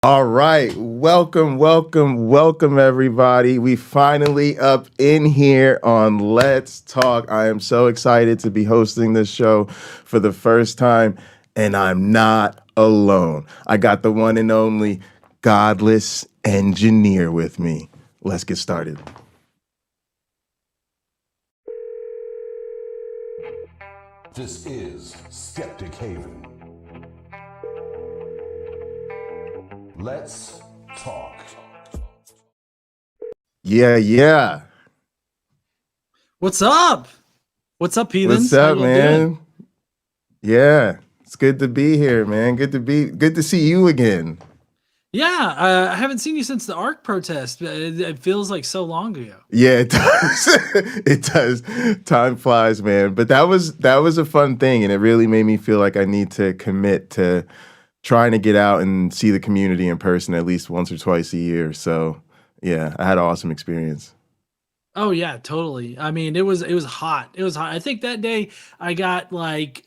All right, welcome, everybody. We finally up in here on Let's Talk. I am so excited to be hosting this show for the first time, and I'm not alone. I got the one and only Godless engineer with me. Let's get started. This is Skeptic Haven. Let's talk. Yeah. What's up? What's up, heathens? What's up, man? Yeah, it's good to be here, man. Good to see you again. Yeah, I haven't seen you since the ARC protest. It feels like so long ago. Yeah, it does. It does. Time flies, man. But that was a fun thing, and it really made me feel like I need to commit to trying to get out and see the community in person at least once or twice a year. So yeah, I had an awesome experience. Oh yeah, totally. I mean, it was hot. It was hot. I think that day I got like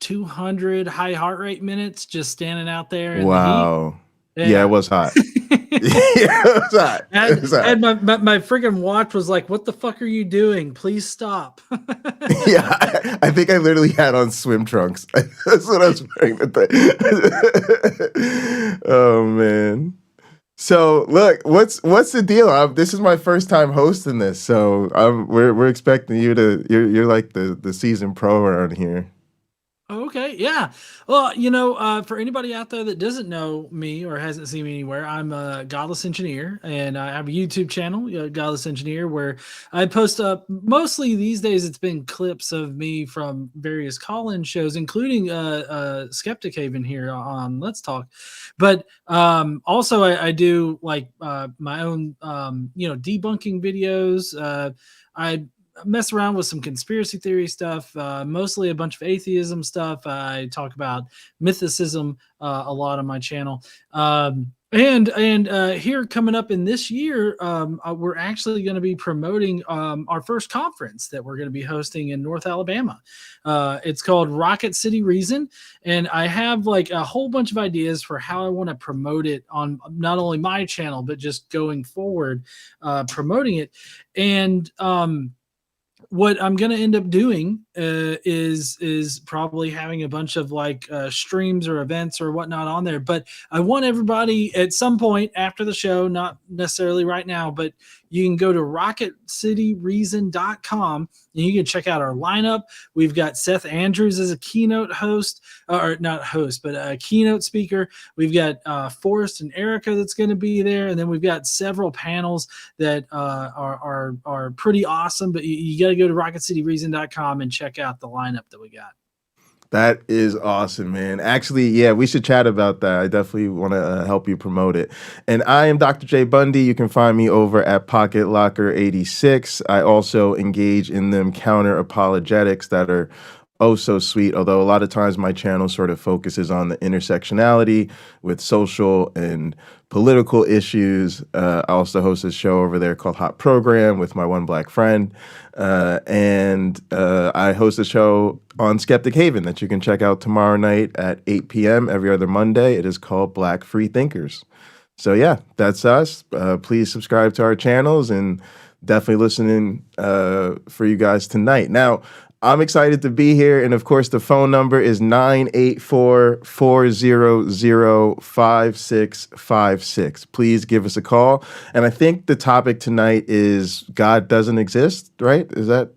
200 high heart rate minutes just standing out there in Wow. the heat. Yeah, it was hot. It was hot. And my freaking watch was like, "What the fuck are you doing? Please stop." Yeah, I think I literally had on swim trunks. That's what I was wearing. Oh man. So look, what's the deal? This is my first time hosting this, so we're expecting you to. You're like the seasoned pro around here. Okay, yeah. Well, for anybody out there that doesn't know me or hasn't seen me anywhere, I'm a Godless engineer, and I have a YouTube channel, Godless Engineer, where I post up. Mostly these days, it's been clips of me from various call-in shows, including Skeptic Haven here on Let's Talk. But also, I do like my own, debunking videos. I mess around with some conspiracy theory stuff, mostly a bunch of atheism stuff. I talk about mythicism a lot on my channel. And here coming up in this year, we're actually going to be promoting our first conference that we're going to be hosting in North Alabama. It's called Rocket City Reason, and I have like a whole bunch of ideas for how I want to promote it on not only my channel but just going forward, promoting it. And what I'm going to end up doing is probably having a bunch of like streams or events or whatnot on there. But I want everybody at some point after the show, not necessarily right now, but you can go to rocketcityreason.com and you can check out our lineup. We've got Seth Andrews as a keynote host, or not host, but a keynote speaker. We've got Forrest and Erica that's going to be there. And then we've got several panels that are pretty awesome, but you got to go to rocketcityreason.com and check out the lineup that we got. That is awesome, man. Actually, yeah, we should chat about that. I definitely want to help you promote it. And I am Dr. J. Bundy. You can find me over at Pocket Locker 86. I also engage in them counter apologetics that are oh so sweet, although a lot of times my channel sort of focuses on the intersectionality with social and political issues. I also host a show over there called Hot Program with my one black friend. And I host a show on Skeptic Haven that you can check out tomorrow night at 8 p.m. every other Monday. It is called Black Free Thinkers. So yeah, that's us. Please subscribe to our channels and definitely listening for you guys tonight. Now, I'm excited to be here, and of course, the phone number is 984-400-5656. Please give us a call. And I think the topic tonight is God doesn't exist, right? Did I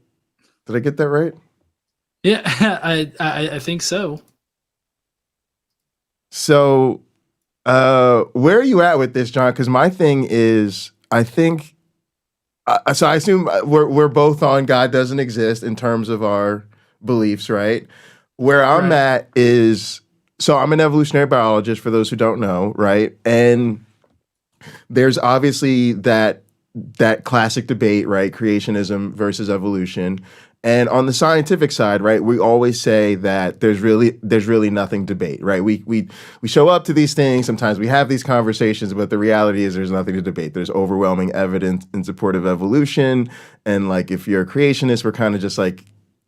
get that right? Yeah, I think so. So, where are you at with this, John? Because my thing is, I think. So I assume we're both on God doesn't exist in terms of our beliefs, right? Where I'm at is, so I'm an evolutionary biologist for those who don't know, right? And there's obviously that classic debate, right? Creationism versus evolution. And on the scientific side, right, we always say that there's really nothing to debate, right? We show up to these things, sometimes we have these conversations, but the reality is there's nothing to debate. There's overwhelming evidence in support of evolution. And like if you're a creationist, we're kind of just like,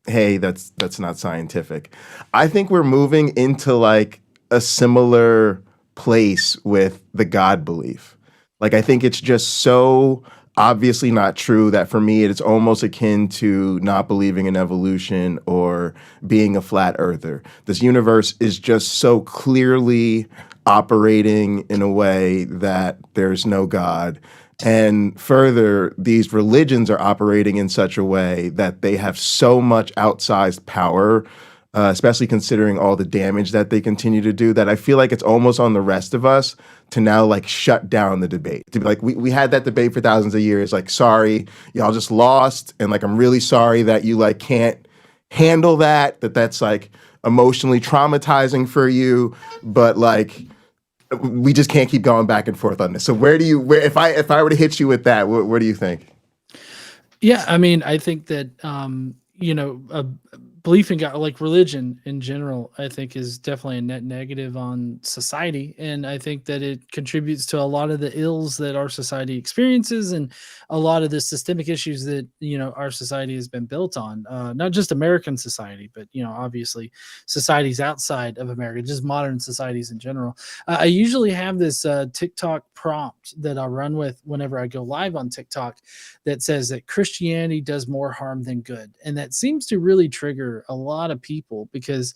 hey, that's not scientific. I think we're moving into like a similar place with the God belief. Like, I think it's just so obviously not true that for me, it's almost akin to not believing in evolution or being a flat earther. This universe is just so clearly operating in a way that there's no God. And further, these religions are operating in such a way that they have so much outsized power, especially considering all the damage that they continue to do, that I feel like it's almost on the rest of us to now like shut down the debate. To be like, we had that debate for thousands of years. Like, sorry, y'all just lost. And like, I'm really sorry that you like can't handle that's like emotionally traumatizing for you. But like, we just can't keep going back and forth on this. So where if I were to hit you with that, where do you think? Yeah, I mean, I think that belief in God, like religion in general, I think is definitely a net negative on society, and I think that it contributes to a lot of the ills that our society experiences, and a lot of the systemic issues that our society has been built on. Not just American society, but obviously societies outside of America, just modern societies in general. I usually have this TikTok prompt that I run with whenever I go live on TikTok that says that Christianity does more harm than good, and that seems to really trigger a lot of people because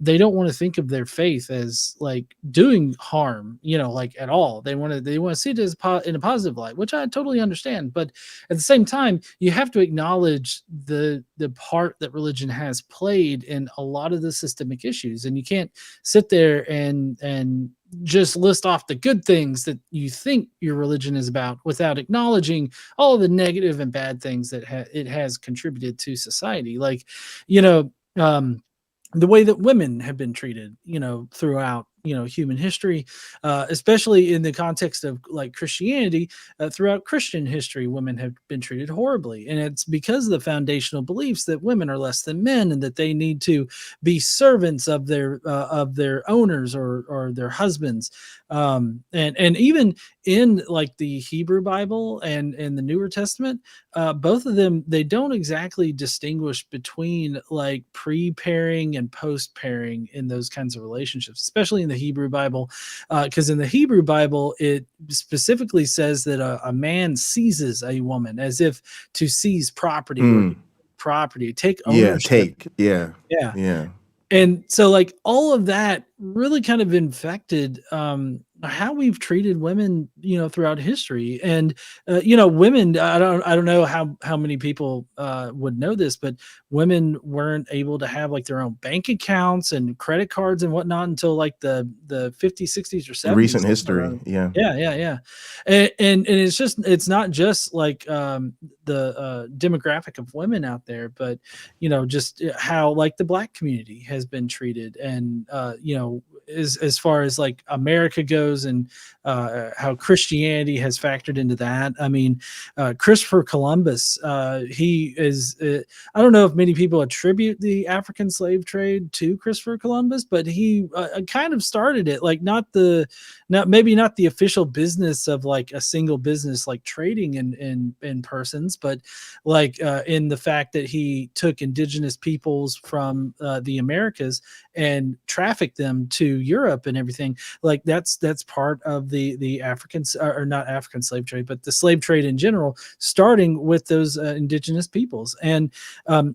they don't want to think of their faith as like doing harm, like at all. They want to see it as in a positive light, which I totally understand. But at the same time, you have to acknowledge the part that religion has played in a lot of the systemic issues, and you can't sit there and just list off the good things that you think your religion is about without acknowledging all of the negative and bad things that it has contributed to society. Like, the way that women have been treated, throughout, human history, especially in the context of like Christianity, throughout Christian history, women have been treated horribly. And it's because of the foundational beliefs that women are less than men and that they need to be servants of their owners or their husbands. And even in like the Hebrew Bible and the Newer Testament, both of them, they don't exactly distinguish between like pre-pairing and post-pairing in those kinds of relationships, especially in the Hebrew Bible, because in the Hebrew Bible, it specifically says that a man seizes a woman as if to seize property or property, take ownership. Yeah. And so like all of that really kind of infected how we've treated women, throughout history. And women, I don't know how many people would know this, but women weren't able to have like their own bank accounts and credit cards and whatnot until like the 50s, 60s or 70s. Recent history. Yeah. And it's not just like the demographic of women out there, but just how like the Black community has been treated, and as far as like America goes, and how Christianity has factored into that. I mean, Christopher Columbus, he is, I don't know if many people attribute the African slave trade to Christopher Columbus, but he kind of started it, like maybe not the official business of like a single business, like trading in persons, but like in the fact that he took indigenous peoples from the Americas and trafficked them to Europe and everything. Like that's part of the Africans, or not African slave trade, but the slave trade in general, starting with those indigenous peoples. And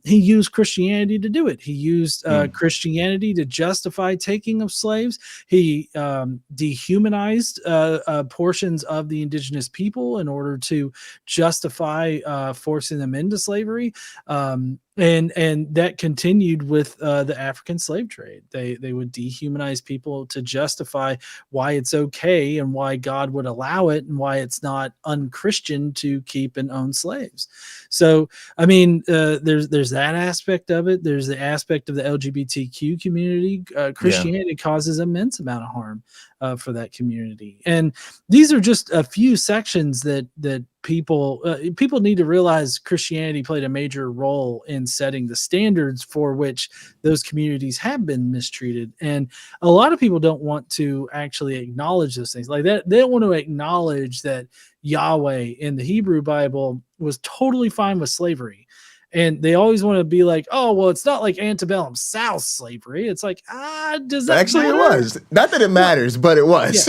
he used Christianity to do it. He used Christianity to justify taking of slaves. He dehumanized portions of the indigenous people in order to justify forcing them into slavery. And that continued with the African slave trade. They would dehumanize people to justify why it's okay and why God would allow it and why it's not unchristian to keep and own slaves. So, I mean, there's that aspect of it. There's the aspect of the LGBTQ community. Christianity causes immense amount of harm for that community. And these are just a few sections that people need to realize Christianity played a major role in setting the standards for which those communities have been mistreated. And a lot of people don't want to actually acknowledge those things like that. They don't want to acknowledge that Yahweh in the Hebrew Bible was totally fine with slavery. And they always want to be like, oh, well, it's not like antebellum South slavery. It's like, does that Actually, matter? it was. Not that it matters, but it was.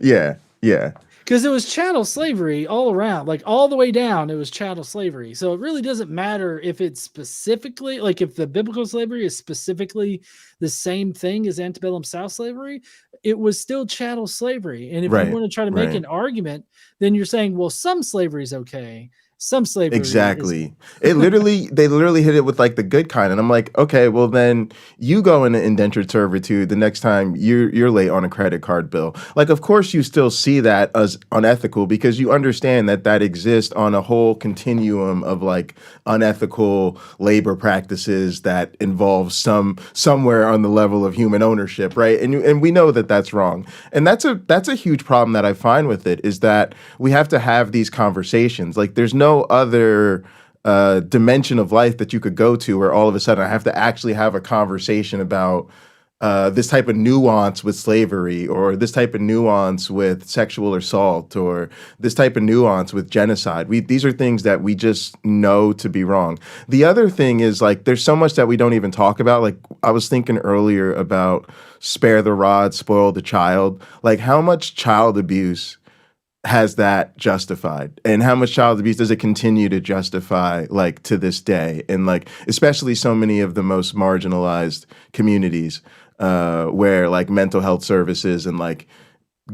Yeah. Because it was chattel slavery all around, like all the way down, it was chattel slavery. So it really doesn't matter if it's specifically, like if the biblical slavery is specifically the same thing as antebellum South slavery, it was still chattel slavery. And if you want to try to make an argument, then you're saying, well, some slavery is okay. Some slavery Exactly. They literally hit it with like the good kind. And I'm like, okay, well then you go into indentured servitude the next time you're late on a credit card bill. Like, of course you still see that as unethical because you understand that exists on a whole continuum of like unethical labor practices that involve somewhere on the level of human ownership, right? And we know that that's wrong. And that's a huge problem that I find with it is that we have to have these conversations. Like there's no other dimension of life that you could go to where all of a sudden I have to actually have a conversation about this type of nuance with slavery or this type of nuance with sexual assault or this type of nuance with genocide. These are things that we just know to be wrong. The other thing is like there's so much that we don't even talk about. Like I was thinking earlier about spare the rod, spoil the child. Like how much child abuse has that justified and how much child abuse does it continue to justify like to this day and like especially so many of the most marginalized communities where like mental health services and like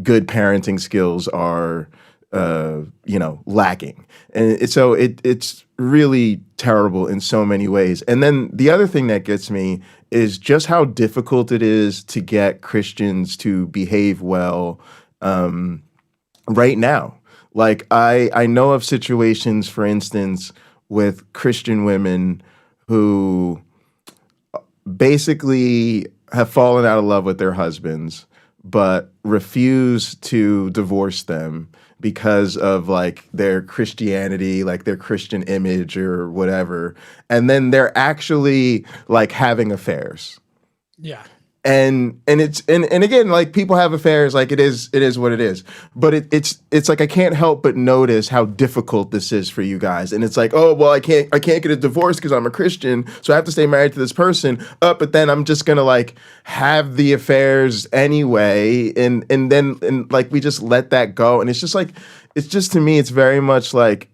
good parenting skills are lacking, and it's really terrible in so many ways. And then the other thing that gets me is just how difficult it is to get Christians to behave well right now. Like I know of situations, for instance, with Christian women who basically have fallen out of love with their husbands, but refuse to divorce them because of like their Christianity, like their Christian image or whatever. And then they're actually like having affairs. Yeah. And again, like people have affairs, like it is what it is. But it's like I can't help but notice how difficult this is for you guys. And it's like, oh well, I can't get a divorce because I'm a Christian, so I have to stay married to this person. But then I'm just gonna like have the affairs anyway, and then like we just let that go. And it's just to me, it's very much like,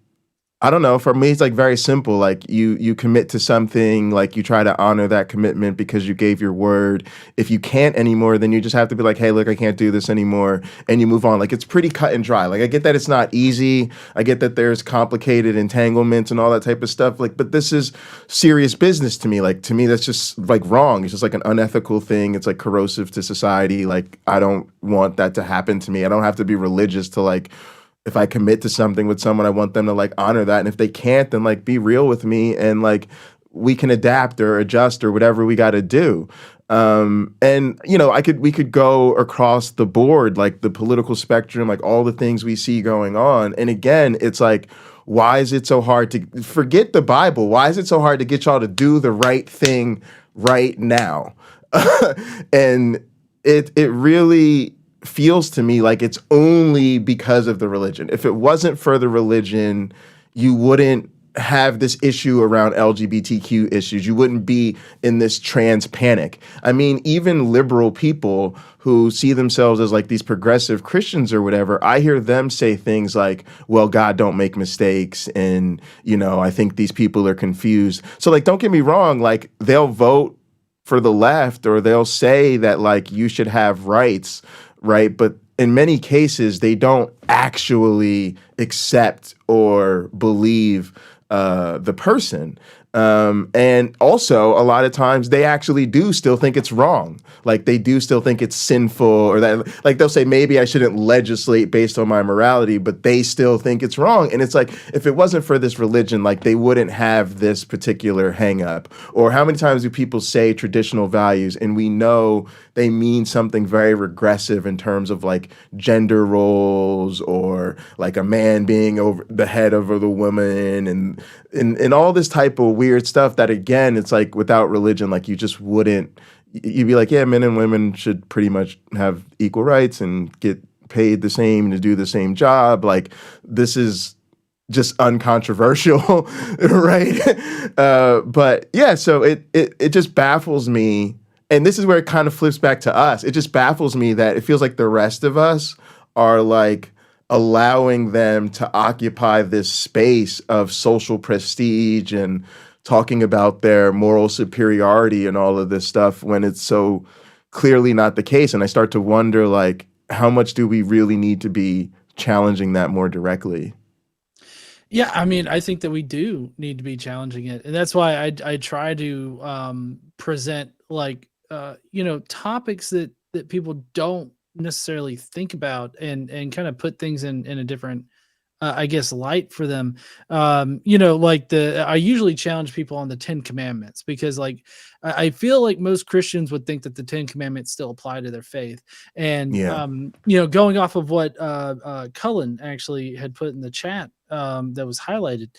I don't know. For me, it's like very simple. Like you commit to something, like you try to honor that commitment because you gave your word. If you can't anymore, then you just have to be like, hey, look, I can't do this anymore. And you move on. Like it's pretty cut and dry. Like I get that it's not easy. I get that there's complicated entanglements and all that type of stuff. Like, but this is serious business to me. Like to me, that's just like wrong. It's just like an unethical thing. It's like corrosive to society. Like I don't want that to happen to me. I don't have to be religious to like, if I commit to something with someone, I want them to like honor that. And if they can't, then like be real with me and like we can adapt or adjust or whatever we got to do. And we could go across the board, like the political spectrum, like all the things we see going on. And again, it's like, why is it so hard to forget the Bible? Why is it so hard to get y'all to do the right thing right now? And it really feels to me like it's only because of the religion. If it wasn't for the religion, you wouldn't have this issue around LGBTQ issues. You wouldn't be in this trans panic. I mean, even liberal people who see themselves as like these progressive Christians or whatever, I hear them say things like, well, God don't make mistakes. And, I think these people are confused. So like, don't get me wrong, like they'll vote for the left or they'll say that like you should have rights, right? But in many cases, they don't actually accept or believe the person. And also, a lot of times, they actually do still think it's wrong. Like, they do still think it's sinful, or that, like, they'll say, maybe I shouldn't legislate based on my morality, but they still think it's wrong. And it's like, if it wasn't for this religion, like, they wouldn't have this particular hang up. Or how many times do people say traditional values, and we know they mean something very regressive in terms of, like, gender roles, or, like, a man being over the head over the woman, and all this type of weird stuff that, again, it's like without religion, like you just wouldn't, you'd be like, yeah, men and women should pretty much have equal rights and get paid the same to do the same job. Like this is just uncontroversial, right? But yeah, so it just baffles me, and this is where it kind of flips back to us. It just baffles me that it feels like the rest of us are like allowing them to occupy this space of social prestige and talking about their moral superiority and all of this stuff when it's so clearly not the case. And I start to wonder, like, how much do we really need to be challenging that more directly? Yeah, I mean, I think that we do need to be challenging it, and that's why I try to present like topics that people don't necessarily think about, and kind of put things in a different I guess light for them. Like I usually challenge people on the 10 commandments, because like I feel like most Christians would think that the 10 commandments still apply to their faith. And Yeah. going off of what Cullen actually had put in the chat, that was highlighted,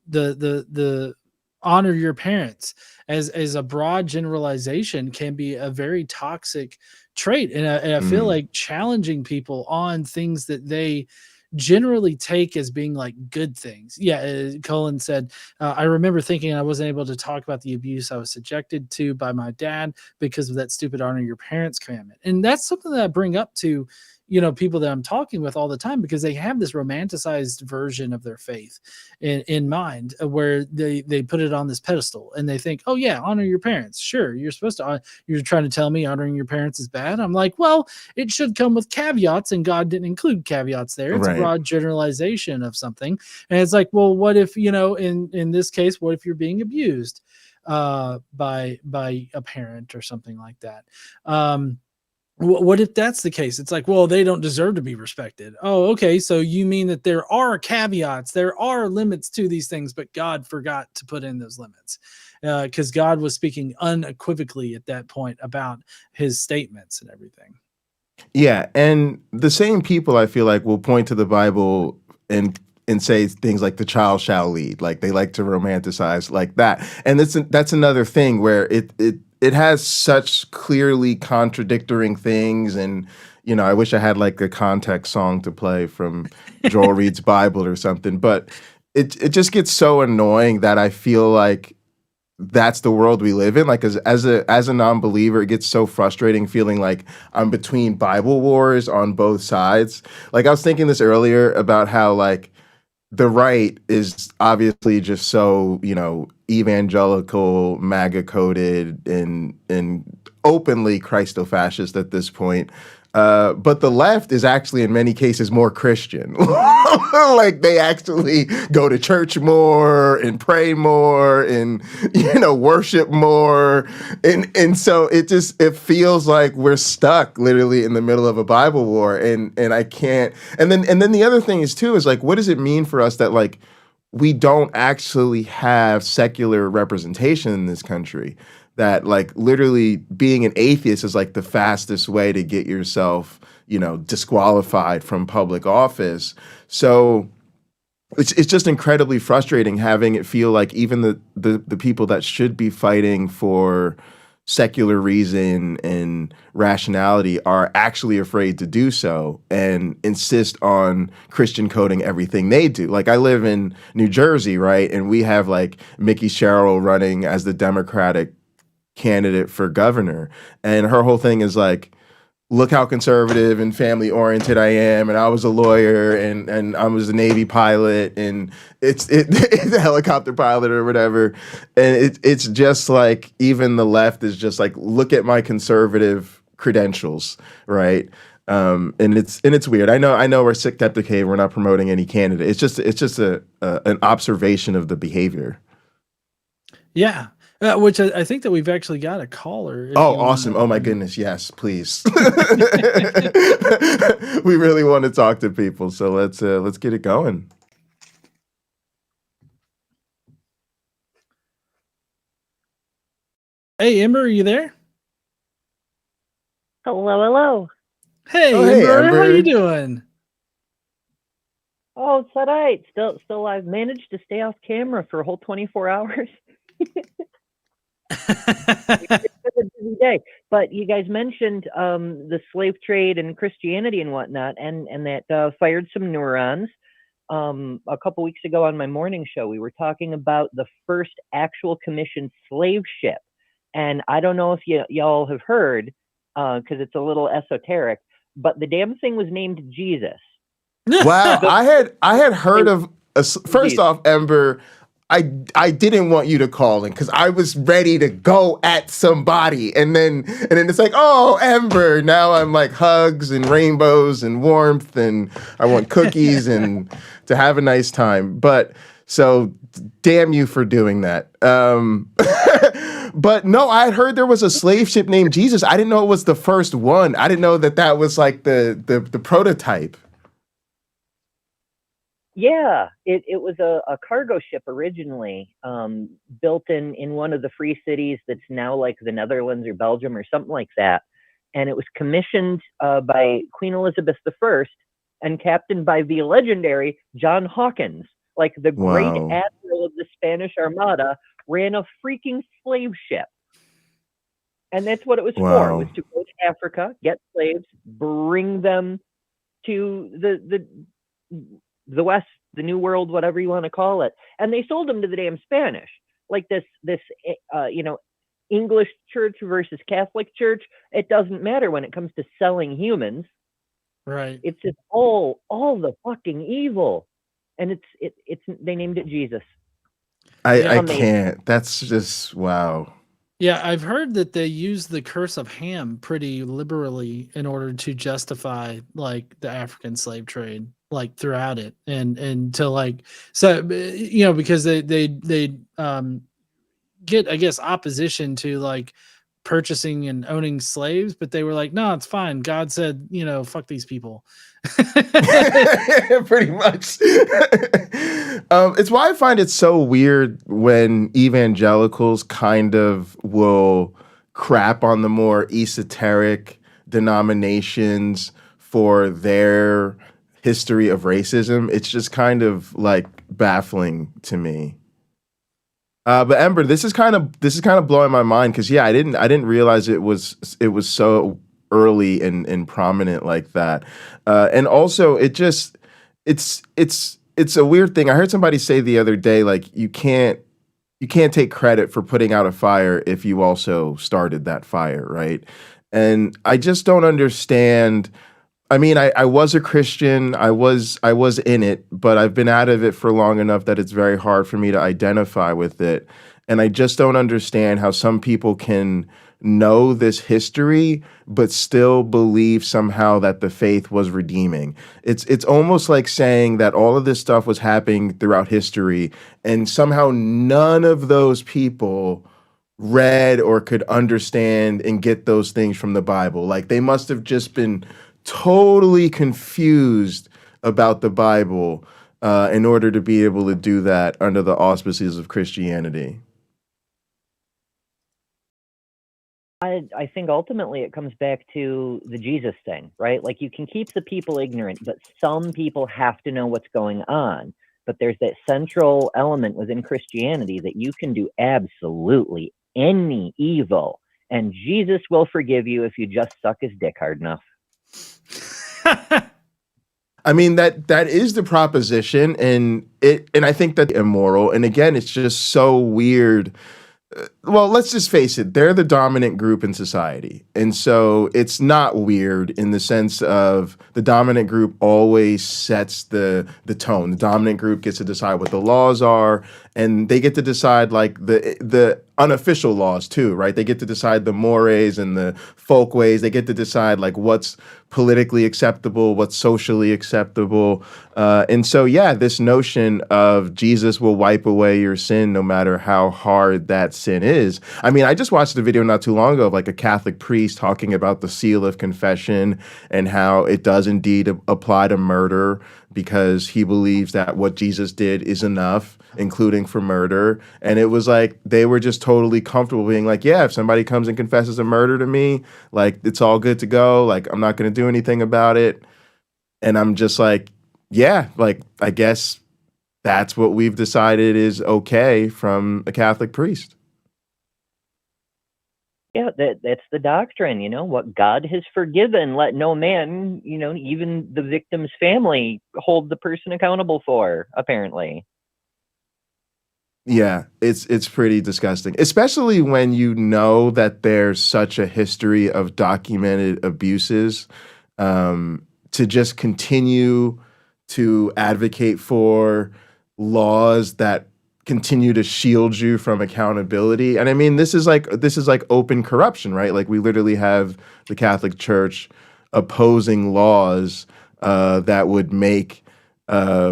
the honor your parents as a broad generalization can be a very toxic trait. And I feel Mm. like challenging people on things that they generally take as being like good things. Yeah, Cullen said, I remember thinking I wasn't able to talk about the abuse I was subjected to by my dad because of that stupid honor your parents commandment. And that's something that I bring up to people that I'm talking with all the time, because they have this romanticized version of their faith in mind, where they put it on this pedestal, and they think, oh yeah, honor your parents. Sure, you're supposed to. You're trying to tell me honoring your parents is bad? I'm like, well, it should come with caveats, and God didn't include caveats there. It's a Right. broad generalization of something, and it's like, well, what if in this case, what if you're being abused by a parent or something like that? What if that's the case? It's like, well, they don't deserve to be respected. Oh, okay. So you mean that there are caveats, there are limits to these things, but God forgot to put in those limits, because God was speaking unequivocally at that point about his statements and everything. Yeah, and the same people I feel like will point to the Bible and say things like the child shall lead. Like they like to romanticize like that. And that's another thing where it has such clearly contradictory things. And I wish I had like a context song to play from Joel Reed's Bible or something, but it just gets so annoying that I feel like that's the world we live in. Like as a non-believer, it gets so frustrating feeling like I'm between Bible wars on both sides. Like I was thinking this earlier about how like the right is obviously just so, evangelical, MAGA coded and openly Christo-fascist at this point. But the left is actually in many cases more Christian. Like they actually go to church more and pray more and worship more. And so it feels like we're stuck literally in the middle of a Bible war. And I can't. And then the other thing is too is like, what does it mean for us that like we don't actually have secular representation in this country? That like literally being an atheist is like the fastest way to get yourself, disqualified from public office. So it's just incredibly frustrating having it feel like even the people that should be fighting for secular reason and rationality are actually afraid to do so and insist on Christian coding everything they do. Like I live in New Jersey, right? And we have like Mickey Sherrill running as the Democratic candidate for governor, and her whole thing is like, look how conservative and family oriented I am, and I was a lawyer and I was a Navy pilot and it's a helicopter pilot or whatever, and it's just like even the left is just like, look at my conservative credentials, right? And it's weird. I know we're Skeptic Haven, we're not promoting any candidate. It's just an observation of the behavior. Yeah. Which I think that we've actually got a caller. Oh, awesome. Oh, my goodness. Yes, please. We really want to talk to people. So let's get it going. Hey, Ember, are you there? Hello. Hey, Oh, hey, Ember, how you Ember. doing? Oh, it's all right. Still, I've managed to stay off camera for a whole 24 hours. It's been a busy day. But you guys mentioned the slave trade and Christianity and whatnot, and that fired some neurons. a couple weeks ago on my morning show. We were talking about the first actual commissioned slave ship. And I don't know if y'all have heard, because it's a little esoteric, but the damn thing was named Jesus. Wow, I had heard of first off, Ember. I didn't want you to call in because I was ready to go at somebody, and then it's like, oh, Ember. Now I'm like hugs and rainbows and warmth, and I want cookies and to have a nice time. But so damn you for doing that. But no, I had heard there was a slave ship named Jesus. I didn't know it was the first one. I didn't know that was like the prototype. Yeah, it was a cargo ship originally, built in one of the free cities that's now like the Netherlands or Belgium or something like that. And it was commissioned by Queen Elizabeth I and captained by the legendary John Hawkins. Like the great admiral of the Spanish Armada ran a freaking slave ship. And that's what it was for. It was to go to Africa, get slaves, bring them to the West, the New World, whatever you want to call it. And they sold them to the damn Spanish. Like this English church versus Catholic church. It doesn't matter when it comes to selling humans. Right. It's just all the fucking evil. And it's they named it Jesus. I can't. That's just wow. Yeah, I've heard that they use the curse of Ham pretty liberally in order to justify like the African slave trade, like throughout it, and to like because they get, I guess, opposition to like purchasing and owning slaves, but they were like, no, it's fine. God said, fuck these people. Pretty much. It's why I find it so weird when evangelicals kind of will crap on the more esoteric denominations for their history of racism. It's just kind of like baffling to me. But Ember, this is kind of blowing my mind because I didn't realize it was so early and prominent like that. And also it's a weird thing. I heard somebody say the other day, like you can't take credit for putting out a fire if you also started that fire, right? And I just don't understand. I mean, I was a Christian. I was in it, but I've been out of it for long enough that it's very hard for me to identify with it. And I just don't understand how some people can know this history but still believe somehow that the faith was redeeming. It's almost like saying that all of this stuff was happening throughout history and somehow none of those people read or could understand and get those things from the Bible. Like they must have just been totally confused about the Bible in order to be able to do that under the auspices of Christianity. I think ultimately it comes back to the Jesus thing, right? Like you can keep the people ignorant, but some people have to know what's going on. But there's that central element within Christianity that you can do absolutely any evil, and Jesus will forgive you if you just suck his dick hard enough. I mean, that is the proposition, and I think that immoral. And again, it's just so weird. Well, let's just face it, they're the dominant group in society. And so it's not weird in the sense of the dominant group always sets the tone. The dominant group gets to decide what the laws are, and they get to decide like the unofficial laws too, right? They get to decide the mores and the folkways. They get to decide like what's politically acceptable, what's socially acceptable. And so, this notion of Jesus will wipe away your sin no matter how hard that sin is. I mean, I just watched a video not too long ago of like a Catholic priest talking about the seal of confession and how it does indeed apply to murder because he believes that what Jesus did is enough, including for murder. And it was like they were just totally comfortable being like, yeah, if somebody comes and confesses a murder to me, like it's all good to go. Like I'm not going to do anything about it. And I'm just like, yeah, like I guess that's what we've decided is okay from a Catholic priest. Yeah, that's the doctrine, what God has forgiven, let no man, even the victim's family, hold the person accountable for, apparently. Yeah, it's pretty disgusting, especially when you know that there's such a history of documented abuses. To just continue to advocate for laws that continue to shield you from accountability. And I mean, this is like open corruption, right? Like we literally have the Catholic Church opposing laws that would make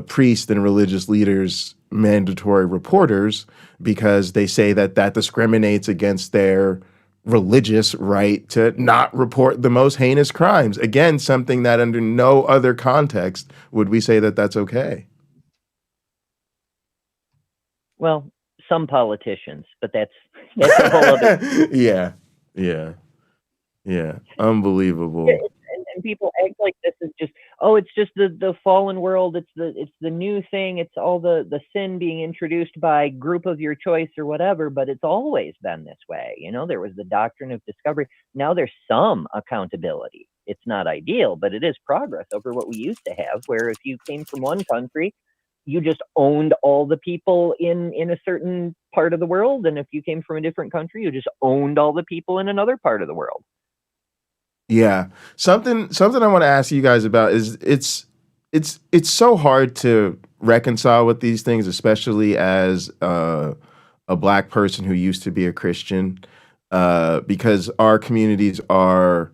priests and religious leaders mandatory reporters because they say that that discriminates against their religious right to not report the most heinous crimes. Again, something that under no other context would we say that that's okay. Well, some politicians, but that's a whole other. Yeah, yeah, yeah. Unbelievable. And people act like this is just, oh, it's just the fallen world, it's the new thing, it's all the sin being introduced by group of your choice or whatever, but it's always been this way. There was the doctrine of discovery. Now there's some accountability. It's not ideal, but it is progress over what we used to have, where if you came from one country, you just owned all the people in a certain part of the world, and if you came from a different country, you just owned all the people in another part of the world. Yeah. Something I want to ask you guys about is it's so hard to reconcile with these things, especially as a black person who used to be a Christian, because our communities are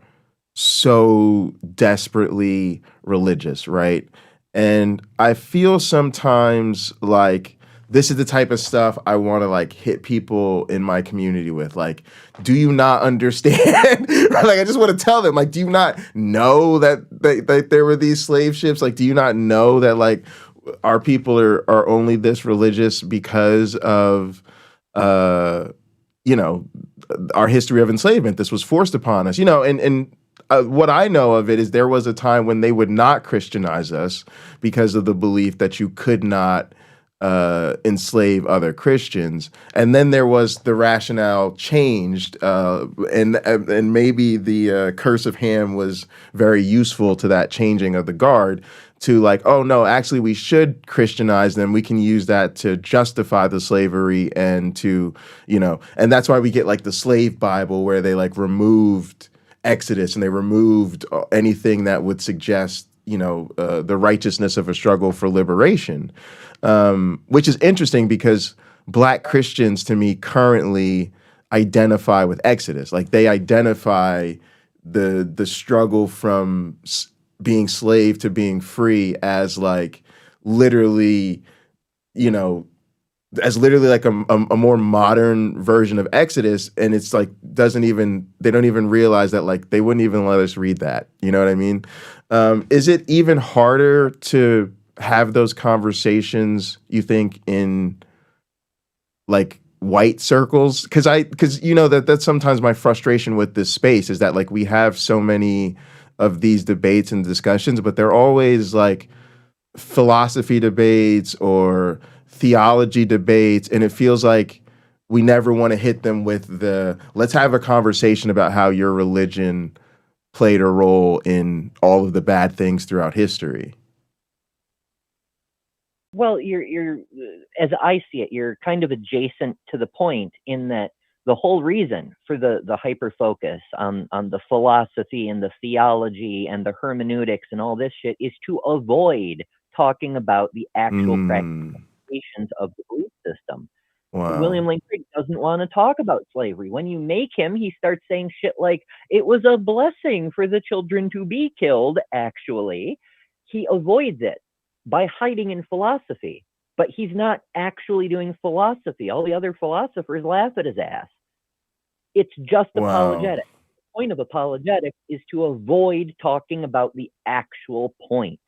so desperately religious, right? And I feel sometimes like this is the type of stuff I want to like hit people in my community with. Like, do you not understand? Like, I just want to tell them, like, do you not know that there were these slave ships? Like, do you not know that like our people are only this religious because of you know, our history of enslavement? This was forced upon us, and what I know of it is there was a time when they would not Christianize us because of the belief that you could not enslave other Christians, and then there was the rationale changed, and maybe the curse of Ham was very useful to that changing of the guard to like, oh no, actually we should Christianize them. We can use that to justify the slavery and to, and that's why we get like the slave Bible where they like removed Exodus and they removed anything that would suggest the righteousness of a struggle for liberation, which is interesting because Black Christians to me currently identify with Exodus. Like they identify the struggle from being slave to being free as like literally, as literally like a more modern version of Exodus, and it's like they don't even realize that like they wouldn't even let us read that. You know what I mean? Is it even harder to have those conversations, you think, in like white circles? Because that's sometimes my frustration with this space is that like we have so many of these debates and discussions, but they're always like philosophy debates or theology debates, and it feels like we never want to hit them with let's have a conversation about how your religion played a role in all of the bad things throughout history. Well, you're as I see it, you're kind of adjacent to the point in that the whole reason for the hyper focus on the philosophy and the theology and the hermeneutics and all this shit is to avoid talking about the actual practices of the belief system. Wow. William Lane Craig doesn't want to talk about slavery. When you make him, he starts saying shit like, it was a blessing for the children to be killed, actually. He avoids it by hiding in philosophy, but he's not actually doing philosophy. All the other philosophers laugh at his ass. It's just apologetic. The point of apologetics is to avoid talking about the actual point.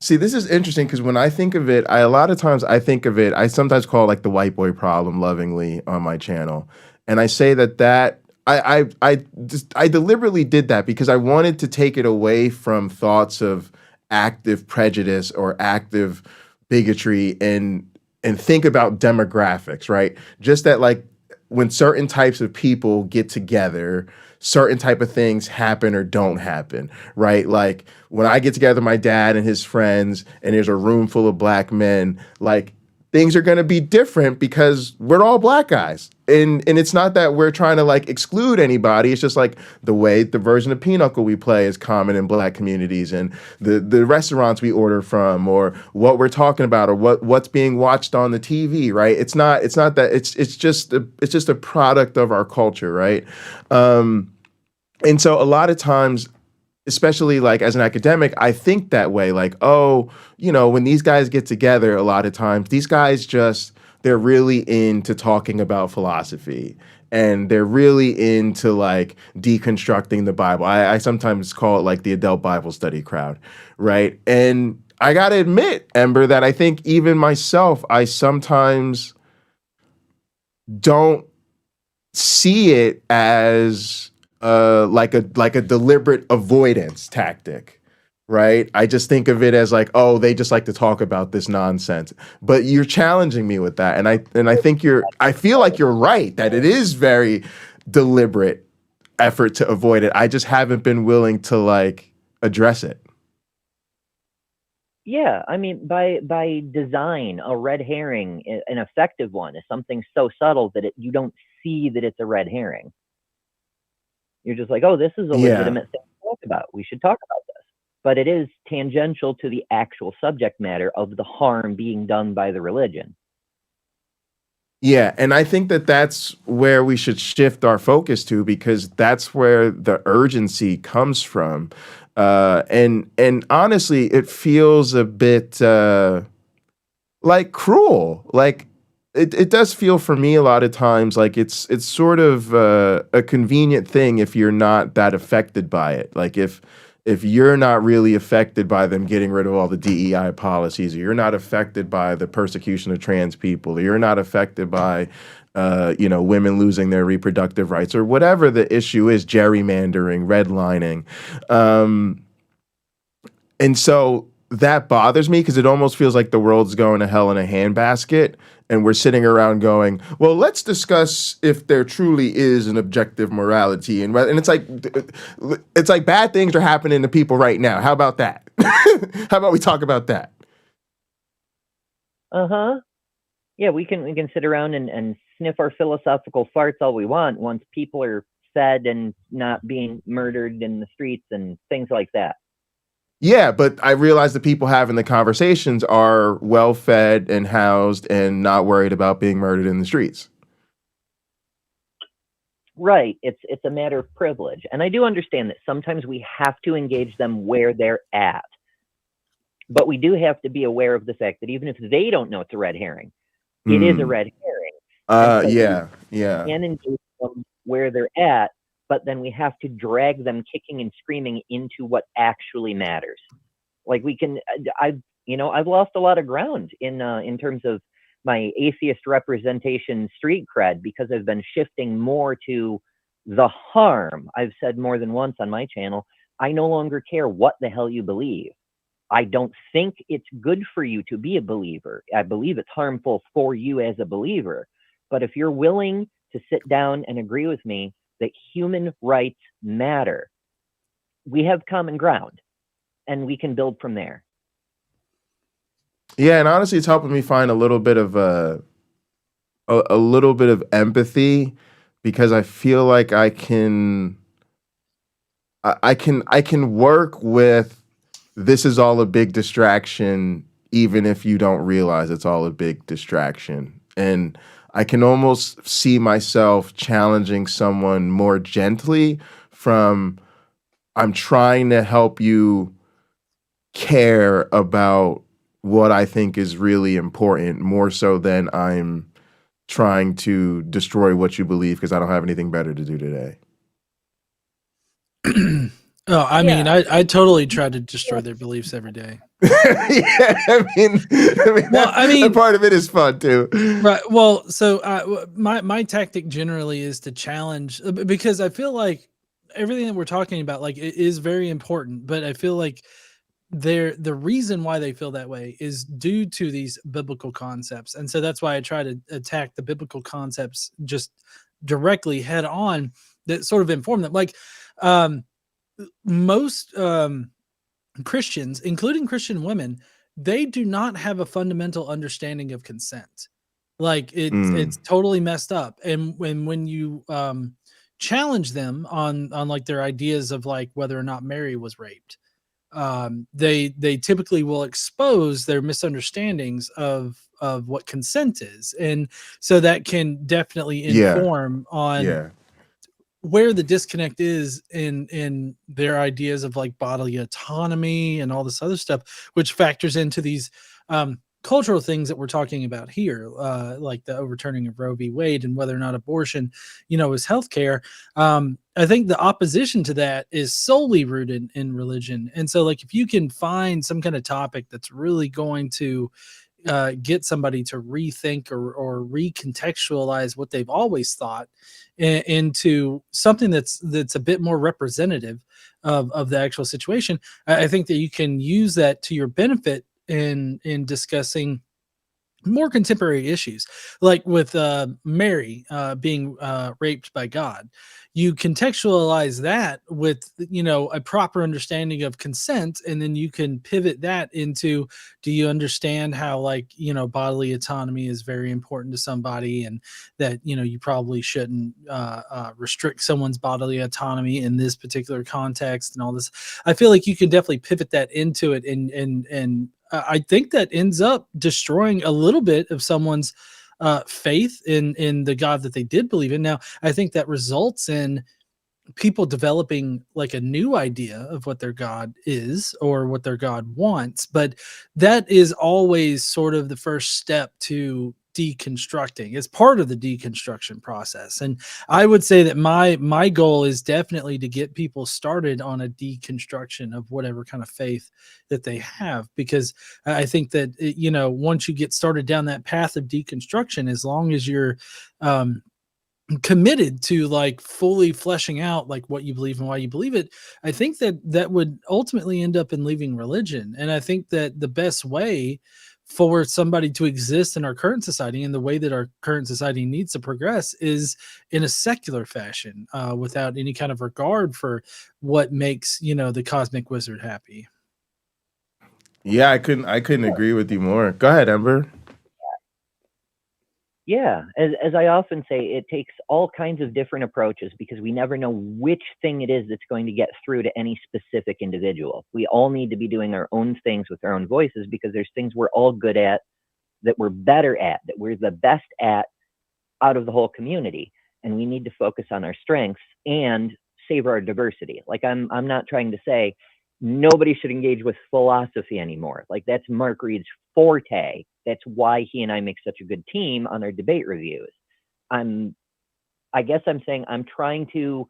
See, this is interesting because when I think of it, a lot of times I think of it, I sometimes call it like the white boy problem lovingly on my channel. And I say that I deliberately did that because I wanted to take it away from thoughts of active prejudice or active bigotry and think about demographics, right? Just that like when certain types of people get together, certain type of things happen or don't happen, right? Like when I get together with my dad and his friends and there's a room full of black men, like things are going to be different because we're all black guys. And it's not that we're trying to like exclude anybody. It's just like the way the version of Pinochle we play is common in black communities, and the restaurants we order from, or what we're talking about, or what's being watched on the TV, right? It's not that it's just a product of our culture, right? And so a lot of times, especially like as an academic, I think that way, like, oh, when these guys get together, a lot of times these guys they're really into talking about philosophy, and they're really into like deconstructing the Bible. I sometimes call it like the adult Bible study crowd, right? And I got to admit, Ember, that I think even myself, I sometimes don't see it as like a deliberate avoidance tactic, right? I just think of it as like, oh, they just like to talk about this nonsense. But you're challenging me with that, and I think I feel like you're right that it is very deliberate effort to avoid it. I just haven't been willing to like address it. Yeah, I mean, by design, a red herring, an effective one, is something so subtle that you don't see that it's a red herring. You're just like, oh, this is a legitimate thing to talk about. We should talk about this. But it is tangential to the actual subject matter of the harm being done by the religion. Yeah, and I think that that's where we should shift our focus to, because that's where the urgency comes from. And honestly, it feels a bit like cruel. Like it does feel for me a lot of times like it's sort of a convenient thing if you're not that affected by it. Like if you're not really affected by them getting rid of all the DEI policies, or you're not affected by the persecution of trans people, or you're not affected by women losing their reproductive rights, or whatever the issue is, gerrymandering, redlining. And so that bothers me, because it almost feels like the world's going to hell in a handbasket, and we're sitting around going, well, let's discuss if there truly is an objective morality. And it's like bad things are happening to people right now. How about that? How about we talk about that? Uh-huh. Yeah, we can sit around and sniff our philosophical farts all we want once people are fed and not being murdered in the streets and things like that. Yeah, but I realize the people having the conversations are well fed and housed and not worried about being murdered in the streets. Right. It's a matter of privilege. And I do understand that sometimes we have to engage them where they're at. But we do have to be aware of the fact that even if they don't know it's a red herring, it is a red herring. Yeah. We can engage them where they're at, but then we have to drag them kicking and screaming into what actually matters. Like I've lost a lot of ground in terms of my atheist representation street cred, because I've been shifting more to the harm. I've said more than once on my channel, I no longer care what the hell you believe. I don't think it's good for you to be a believer. I believe it's harmful for you as a believer. But if you're willing to sit down and agree with me that human rights matter, we have common ground, and we can build from there. Yeah, and honestly, it's helping me find a little bit of a little bit of empathy, because I feel like I can work with, this is all a big distraction, even if you don't realize it's all a big distraction. And I can almost see myself challenging someone more gently from, I'm trying to help you care about what I think is really important, more so than I'm trying to destroy what you believe because I don't have anything better to do today. Oh, I mean, I totally try to destroy their beliefs every day. Yeah, I mean, that part of it is fun too. Right. Well, so my tactic generally is to challenge, because I feel like everything that we're talking about, like, it is very important, but I feel like the reason why they feel that way is due to these biblical concepts. And so that's why I try to attack the biblical concepts just directly head on that sort of inform them. Like most Christians, including Christian women, they do not have a fundamental understanding of consent. Like it's totally messed up. And when you challenge them on like their ideas of like whether or not Mary was raped, they typically will expose their misunderstandings of what consent is, and so that can definitely inform on where the disconnect is in their ideas of like bodily autonomy and all this other stuff, which factors into these cultural things that we're talking about here, like the overturning of Roe v. Wade and whether or not abortion, is healthcare. I think the opposition to that is solely rooted in religion. And so, like, if you can find some kind of topic that's really going to get somebody to rethink or recontextualize what they've always thought into something that's a bit more representative of the actual situation, I think that you can use that to your benefit in discussing more contemporary issues, like with Mary being raped by God. You contextualize that with a proper understanding of consent, and then you can pivot that into, do you understand how like bodily autonomy is very important to somebody, and that you probably shouldn't restrict someone's bodily autonomy in this particular context and all this. I feel like you can definitely pivot that into it, and I think that ends up destroying a little bit of someone's faith in the God that they did believe in. Now, I think that results in people developing like a new idea of what their God is or what their God wants, but that is always sort of the first step to deconstructing. It's part of the deconstruction process. And I would say that my goal is definitely to get people started on a deconstruction of whatever kind of faith that they have, because I think that once you get started down that path of deconstruction, as long as you're committed to like fully fleshing out like what you believe and why you believe it, I think that would ultimately end up in leaving religion. And I think that the best way for somebody to exist in our current society and the way that our current society needs to progress is in a secular fashion, without any kind of regard for what makes the cosmic wizard happy. Yeah, I couldn't agree with you more. Go ahead, Ember. Yeah, as I often say, it takes all kinds of different approaches because we never know which thing it is that's going to get through to any specific individual. We all need to be doing our own things with our own voices because there's things we're all good at, that we're better at, that we're the best at out of the whole community. And we need to focus on our strengths and savor our diversity. Like I'm not trying to say nobody should engage with philosophy anymore. Like that's Mark Reed's forte. That's why he and I make such a good team on our debate reviews. I guess I'm saying I'm trying to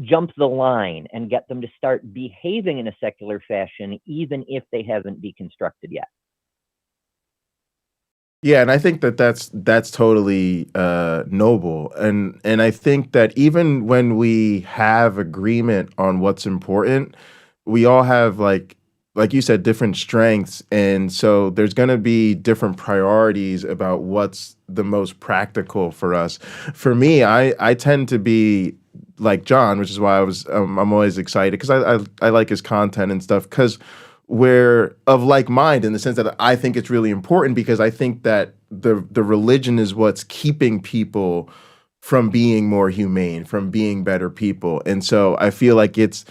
jump the line and get them to start behaving in a secular fashion, even if they haven't deconstructed yet. Yeah, and I think that's totally noble, and I think that even when we have agreement on what's important, we all have like you said, different strengths, and so there's going to be different priorities about what's the most practical for us. For me, I tend to be like John, which is why I'm always excited because I like his content and stuff, because we're of like mind in the sense that I think it's really important, because I think that the religion is what's keeping people from being more humane, from being better people. And so I feel like it's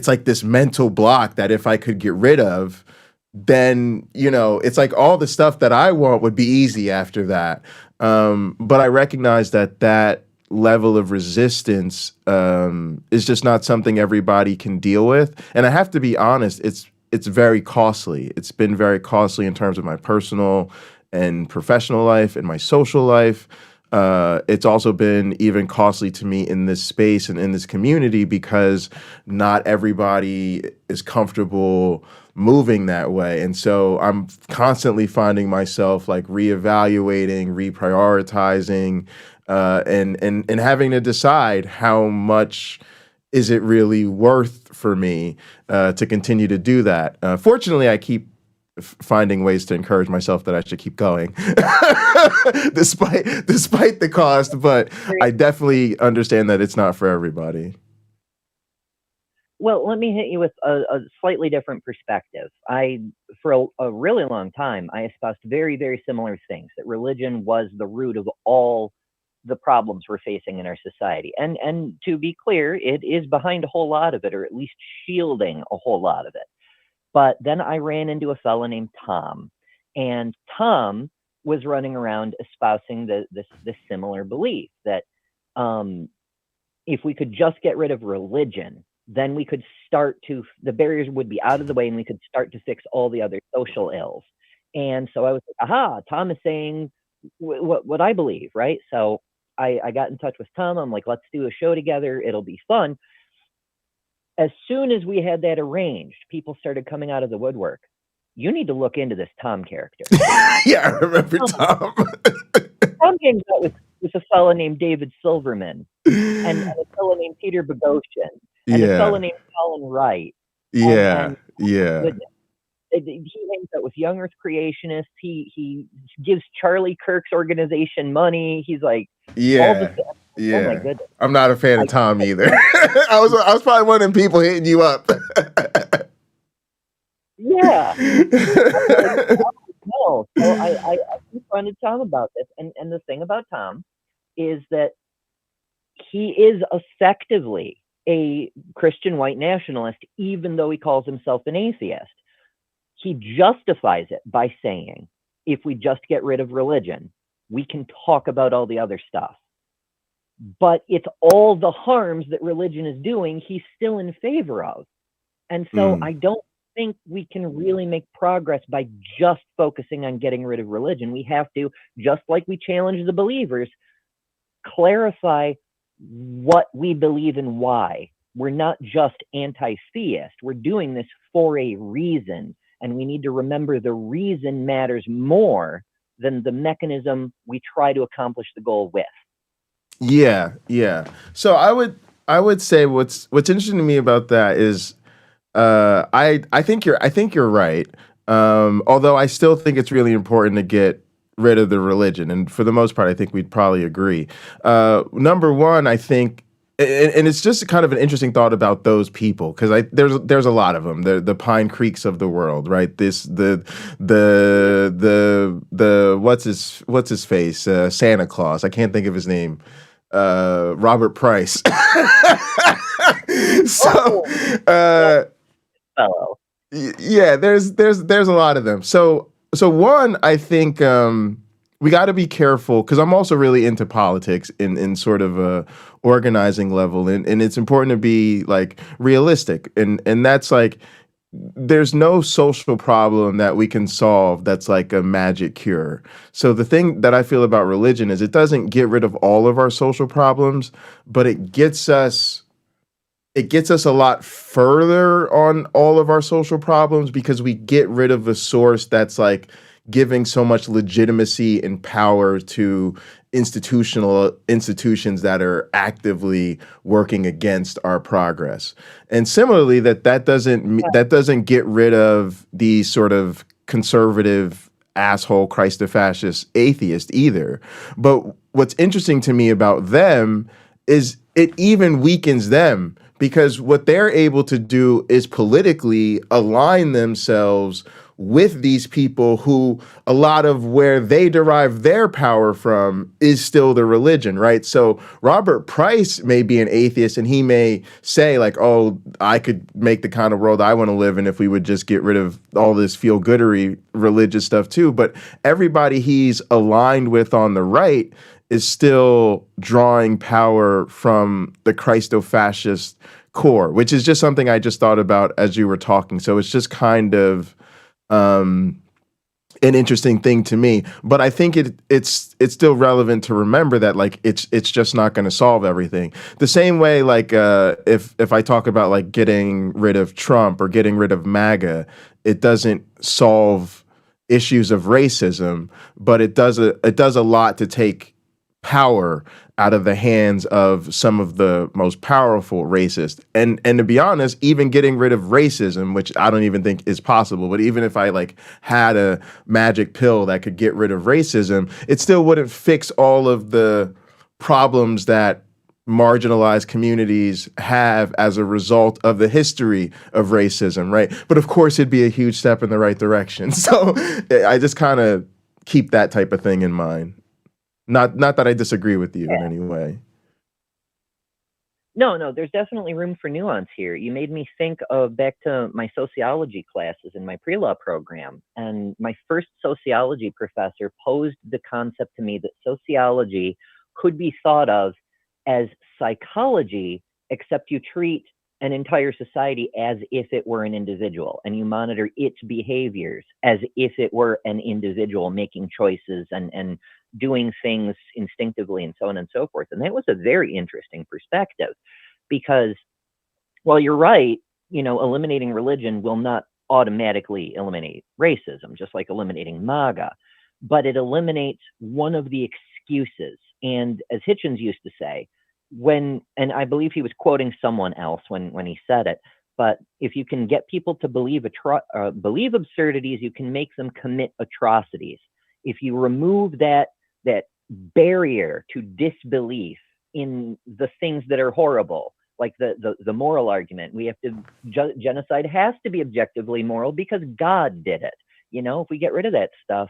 like this mental block that if I could get rid of, then, it's like all the stuff that I want would be easy after that. But I recognize that level of resistance is just not something everybody can deal with. And I have to be honest, it's very costly. It's been very costly in terms of my personal and professional life and my social life. It's also been even costly to me in this space and in this community because not everybody is comfortable moving that way. And so I'm constantly finding myself like reevaluating, reprioritizing, and having to decide how much is it really worth for me to continue to do that? Fortunately, I keep finding ways to encourage myself that I should keep going, despite the cost. But I definitely understand that it's not for everybody. Well, let me hit you with a slightly different perspective. For a really long time, I espoused very, very similar things, that religion was the root of all the problems we're facing in our society. And to be clear, it is behind a whole lot of it, or at least shielding a whole lot of it. But then I ran into a fellow named Tom, and Tom was running around espousing this similar belief that if we could just get rid of religion, then we could the barriers would be out of the way, and we could start to fix all the other social ills. And so I was like, aha, Tom is saying what I believe, right? So I got in touch with Tom. I'm like, let's do a show together. It'll be fun. As soon as we had that arranged, people started coming out of the woodwork. You need to look into this Tom character. Yeah, I remember Tom. Tom hangs out with a fellow named David Silverman and a fellow named Peter Bogosian and a fellow named Colin Wright. Yeah. He hangs out with young Earth creationists. He gives Charlie Kirk's organization money. He's like, yeah. Oh my goodness. I'm not a fan of Tom either. I was probably one of them people hitting you up. Yeah. No. So I confronted Tom about this. And the thing about Tom is that he is effectively a Christian white nationalist, even though he calls himself an atheist. He justifies it by saying, if we just get rid of religion, we can talk about all the other stuff. But it's all the harms that religion is doing, he's still in favor of. And so I don't think we can really make progress by just focusing on getting rid of religion. We have to, just like we challenge the believers, clarify what we believe and why. We're not just anti-theist. We're doing this for a reason. And we need to remember the reason matters more than the mechanism we try to accomplish the goal with. Yeah. So I would say what's interesting to me about that is I think you're right. Although I still think it's really important to get rid of the religion, and for the most part, I think we'd probably agree. Number one, I think, and it's just kind of an interesting thought about those people, because there's a lot of them, the Pine Creeks of the world, right? The what's his face, Santa Claus. I can't think of his name. Robert Price. So, fellow. Yeah, there's a lot of them. So one, I think we got to be careful, because I'm also really into politics in sort of a organizing level, and it's important to be like realistic, and that's like, there's no social problem that we can solve that's like a magic cure. So the thing that I feel about religion is it doesn't get rid of all of our social problems, but it gets us a lot further on all of our social problems, because we get rid of a source that's like giving so much legitimacy and power to institutions that are actively working against our progress. And similarly, that doesn't get rid of the sort of conservative asshole Christofascist atheist either. But what's interesting to me about them is it even weakens them, because what they're able to do is politically align themselves with these people who, a lot of where they derive their power from is still the religion, right? So Robert Price may be an atheist, and he may say like, oh, I could make the kind of world I want to live in if we would just get rid of all this feel-goodery religious stuff too. But everybody he's aligned with on the right is still drawing power from the Christofascist core, which is just something I just thought about as you were talking. So it's just kind of an interesting thing to me, but I think it's still relevant to remember that like it's just not going to solve everything. The same way, like if I talk about like getting rid of Trump or getting rid of MAGA, it doesn't solve issues of racism, but it does a lot to take power out of the hands of some of the most powerful racists. And to be honest, even getting rid of racism, which I don't even think is possible, but even if I like had a magic pill that could get rid of racism, it still wouldn't fix all of the problems that marginalized communities have as a result of the history of racism, right? But of course, it'd be a huge step in the right direction. So I just kind of keep that type of thing in mind. Not that I disagree with you in any way. No, there's definitely room for nuance here. You made me think of back to my sociology classes in my pre-law program. And my first sociology professor posed the concept to me that sociology could be thought of as psychology, except you treat an entire society as if it were an individual, and you monitor its behaviors as if it were an individual making choices and doing things instinctively and so on and so forth. And that was a very interesting perspective, because while you're right, eliminating religion will not automatically eliminate racism, just like eliminating MAGA, but it eliminates one of the excuses. And as Hitchens used to say, and I believe he was quoting someone else when he said it, but if you can get people to believe absurdities, you can make them commit atrocities. If you remove that barrier to disbelief in the things that are horrible, like the moral argument, we have to genocide has to be objectively moral because God did it. If we get rid of that stuff,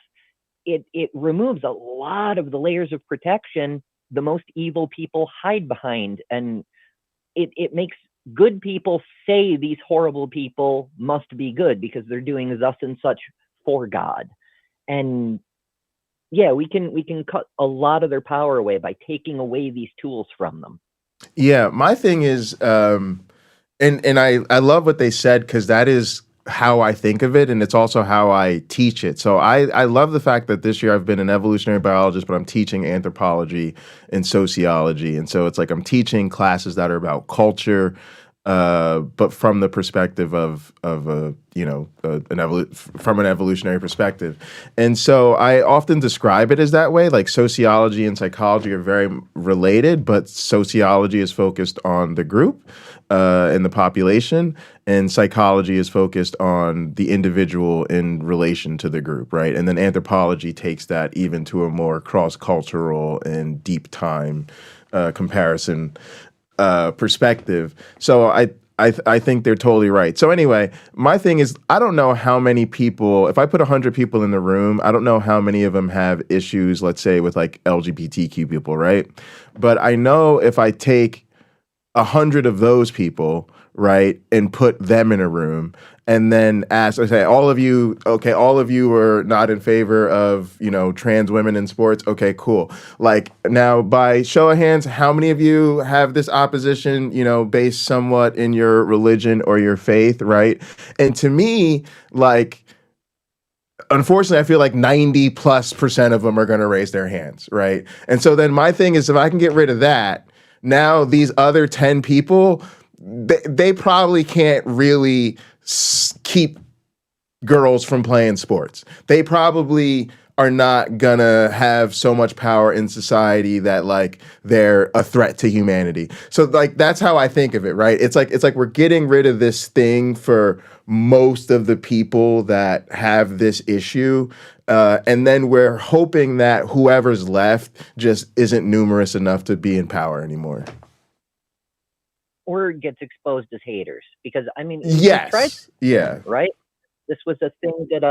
it removes a lot of the layers of protection the most evil people hide behind, and it makes good people say these horrible people must be good because they're doing thus and such for God. And yeah, we can cut a lot of their power away by taking away these tools from them. Yeah, my thing is, and I love what they said, because that is how I think of it, and it's also how I teach it. So I love the fact that this year I've been an evolutionary biologist, but I'm teaching anthropology and sociology, and so it's like I'm teaching classes that are about culture, but from the perspective of from an evolutionary perspective. And so I often describe it as that way, like sociology and psychology are very related, but sociology is focused on the group and the population, and psychology is focused on the individual in relation to the group, right? And then anthropology takes that even to a more cross-cultural and deep time comparison perspective. So I think they're totally right. So anyway, my thing is, I don't know how many people, if I put 100 people in the room, I don't know how many of them have issues, let's say, with like LGBTQ people, right? But I know if I take 100 of those people, right, and put them in a room and then ask, I say, all of you are not in favor of, trans women in sports. Okay, cool. Like, now by show of hands, how many of you have this opposition, based somewhat in your religion or your faith, right? And to me, like, unfortunately, I feel like 90+% of them are going to raise their hands, right? And so then my thing is, if I can get rid of that, now these other 10 people, they probably can't really keep girls from playing sports. They probably are not gonna have so much power in society that like they're a threat to humanity. So like that's how I think of it, right? It's like we're getting rid of this thing for most of the people that have this issue. And then we're hoping that whoever's left just isn't numerous enough to be in power anymore. Or gets exposed as haters. Because, I mean, yes. Yeah. Right? This was a thing that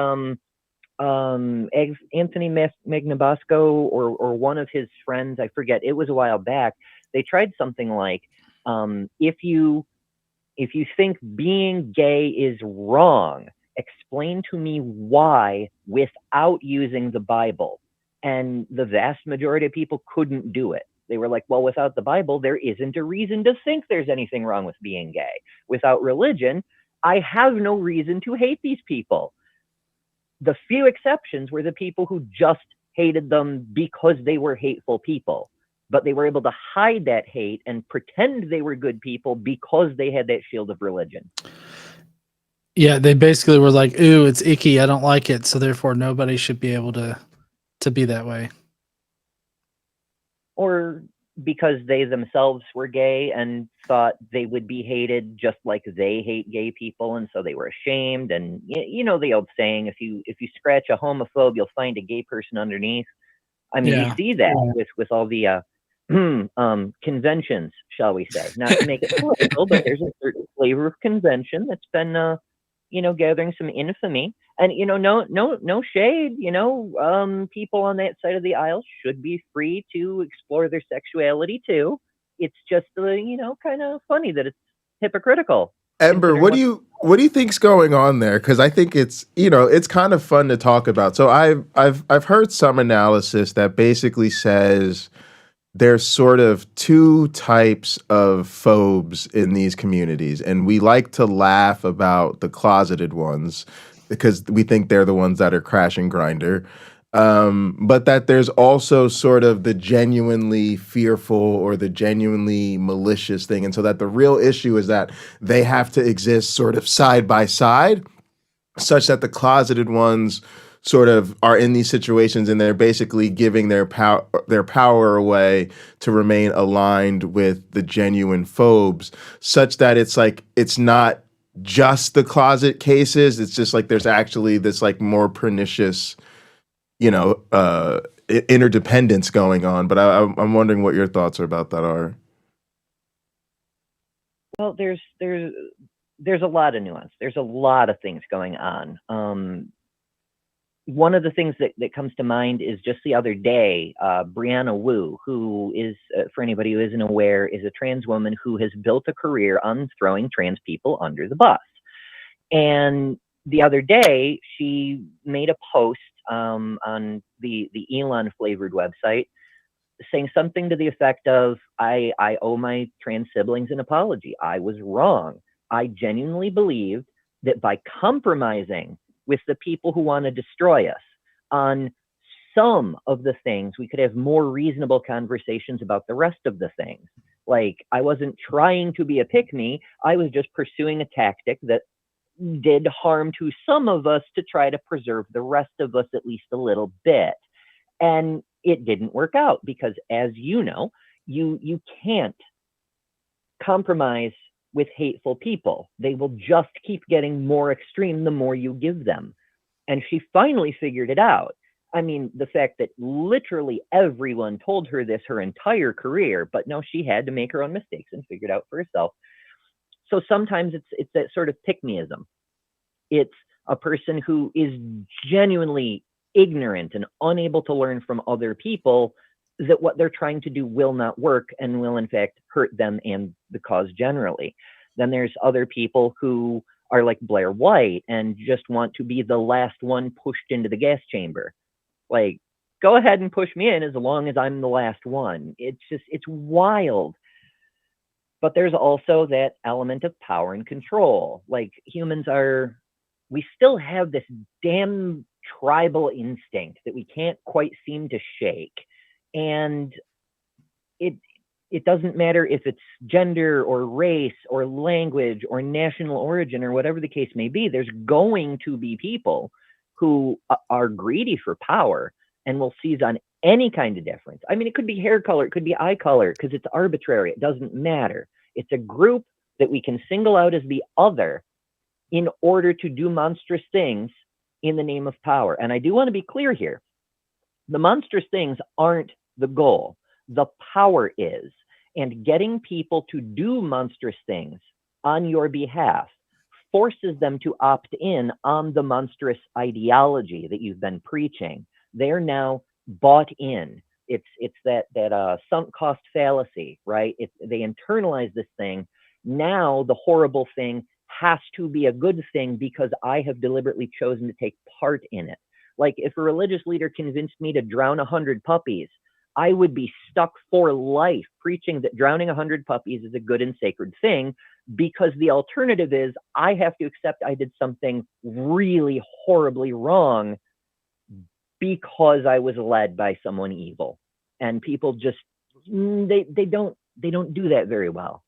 Anthony Magnabosco or one of his friends, I forget, it was a while back, they tried something like, if you think being gay is wrong, explain to me why without using the Bible. And the vast majority of people couldn't do it. They were like, well, without the Bible, there isn't a reason to think there's anything wrong with being gay. Without religion, I have no reason to hate these people. The few exceptions were the people who just hated them because they were hateful people. But they were able to hide that hate and pretend they were good people because they had that shield of religion. Yeah, they basically were like, ooh, it's icky, I don't like it, so therefore nobody should be able to be that way. or because they themselves were gay and thought they would be hated just like they hate gay people, and so they were ashamed. And you know the old saying, if you scratch a homophobe, you'll find a gay person underneath. I mean, you Yeah. see that with all the conventions, shall we say? Not to make it political, but there's a certain flavor of convention that's been, gathering some infamy. And no shade. People on that side of the aisle should be free to explore their sexuality too. It's just, kind of funny that it's hypocritical. Ember, what do you think's going on there? Because I think it's kind of fun to talk about. So I've heard some analysis that basically says there's sort of two types of phobes in these communities, and we like to laugh about the closeted ones because we think they're the ones that are crash and grinder. But that there's also sort of the genuinely fearful or the genuinely malicious thing. And so that the real issue is that they have to exist sort of side by side, such that the closeted ones sort of are in these situations and they're basically giving their power away to remain aligned with the genuine phobes, such that it's like it's not just the closet cases. It's just like there's actually this like more pernicious interdependence going on. But I'm wondering what your thoughts about that are. Well, there's a lot of nuance. There's a lot of things going on. One of the things that comes to mind is just the other day, Brianna Wu, who is, for anybody who isn't aware, is a trans woman who has built a career on throwing trans people under the bus. And the other day, she made a post on the Elon flavored website saying something to the effect of, I owe my trans siblings an apology. I was wrong. I genuinely believed that by compromising with the people who want to destroy us on some of the things, we could have more reasonable conversations about the rest of the things. Like, I wasn't trying to be a pick-me. I was just pursuing a tactic that did harm to some of us to try to preserve the rest of us at least a little bit. And it didn't work out because, as you know, you can't compromise with hateful people. They will just keep getting more extreme the more you give them. And she finally figured it out. I mean, the fact that literally everyone told her this her entire career, but no, she had to make her own mistakes and figure it out for herself. So sometimes it's that sort of pick-me-ism. It's a person who is genuinely ignorant and unable to learn from other people that what they're trying to do will not work and will in fact hurt them and the cause generally. Then there's other people who are like Blair White and just want to be the last one pushed into the gas chamber. Like, go ahead and push me in as long as I'm the last one. It's wild. But there's also that element of power and control. Like, we still have this damn tribal instinct that we can't quite seem to shake. And it doesn't matter if it's gender or race or language or national origin or whatever the case may be. There's going to be people who are greedy for power and will seize on any kind of difference. I mean, it could be hair color, it could be eye color, because it's arbitrary. It doesn't matter. It's a group that we can single out as the other in order to do monstrous things in the name of power. And I do want to be clear here. The monstrous things aren't the goal. The power is. And getting people to do monstrous things on your behalf forces them to opt in on the monstrous ideology that you've been preaching. They're now bought in. It's that sunk cost fallacy, right? They internalize this thing. Now the horrible thing has to be a good thing because I have deliberately chosen to take part in it. Like, if a religious leader convinced me to drown 100 puppies, I would be stuck for life preaching that drowning 100 puppies is a good and sacred thing, because the alternative is I have to accept I did something really horribly wrong because I was led by someone evil. And people just, they don't do that very well.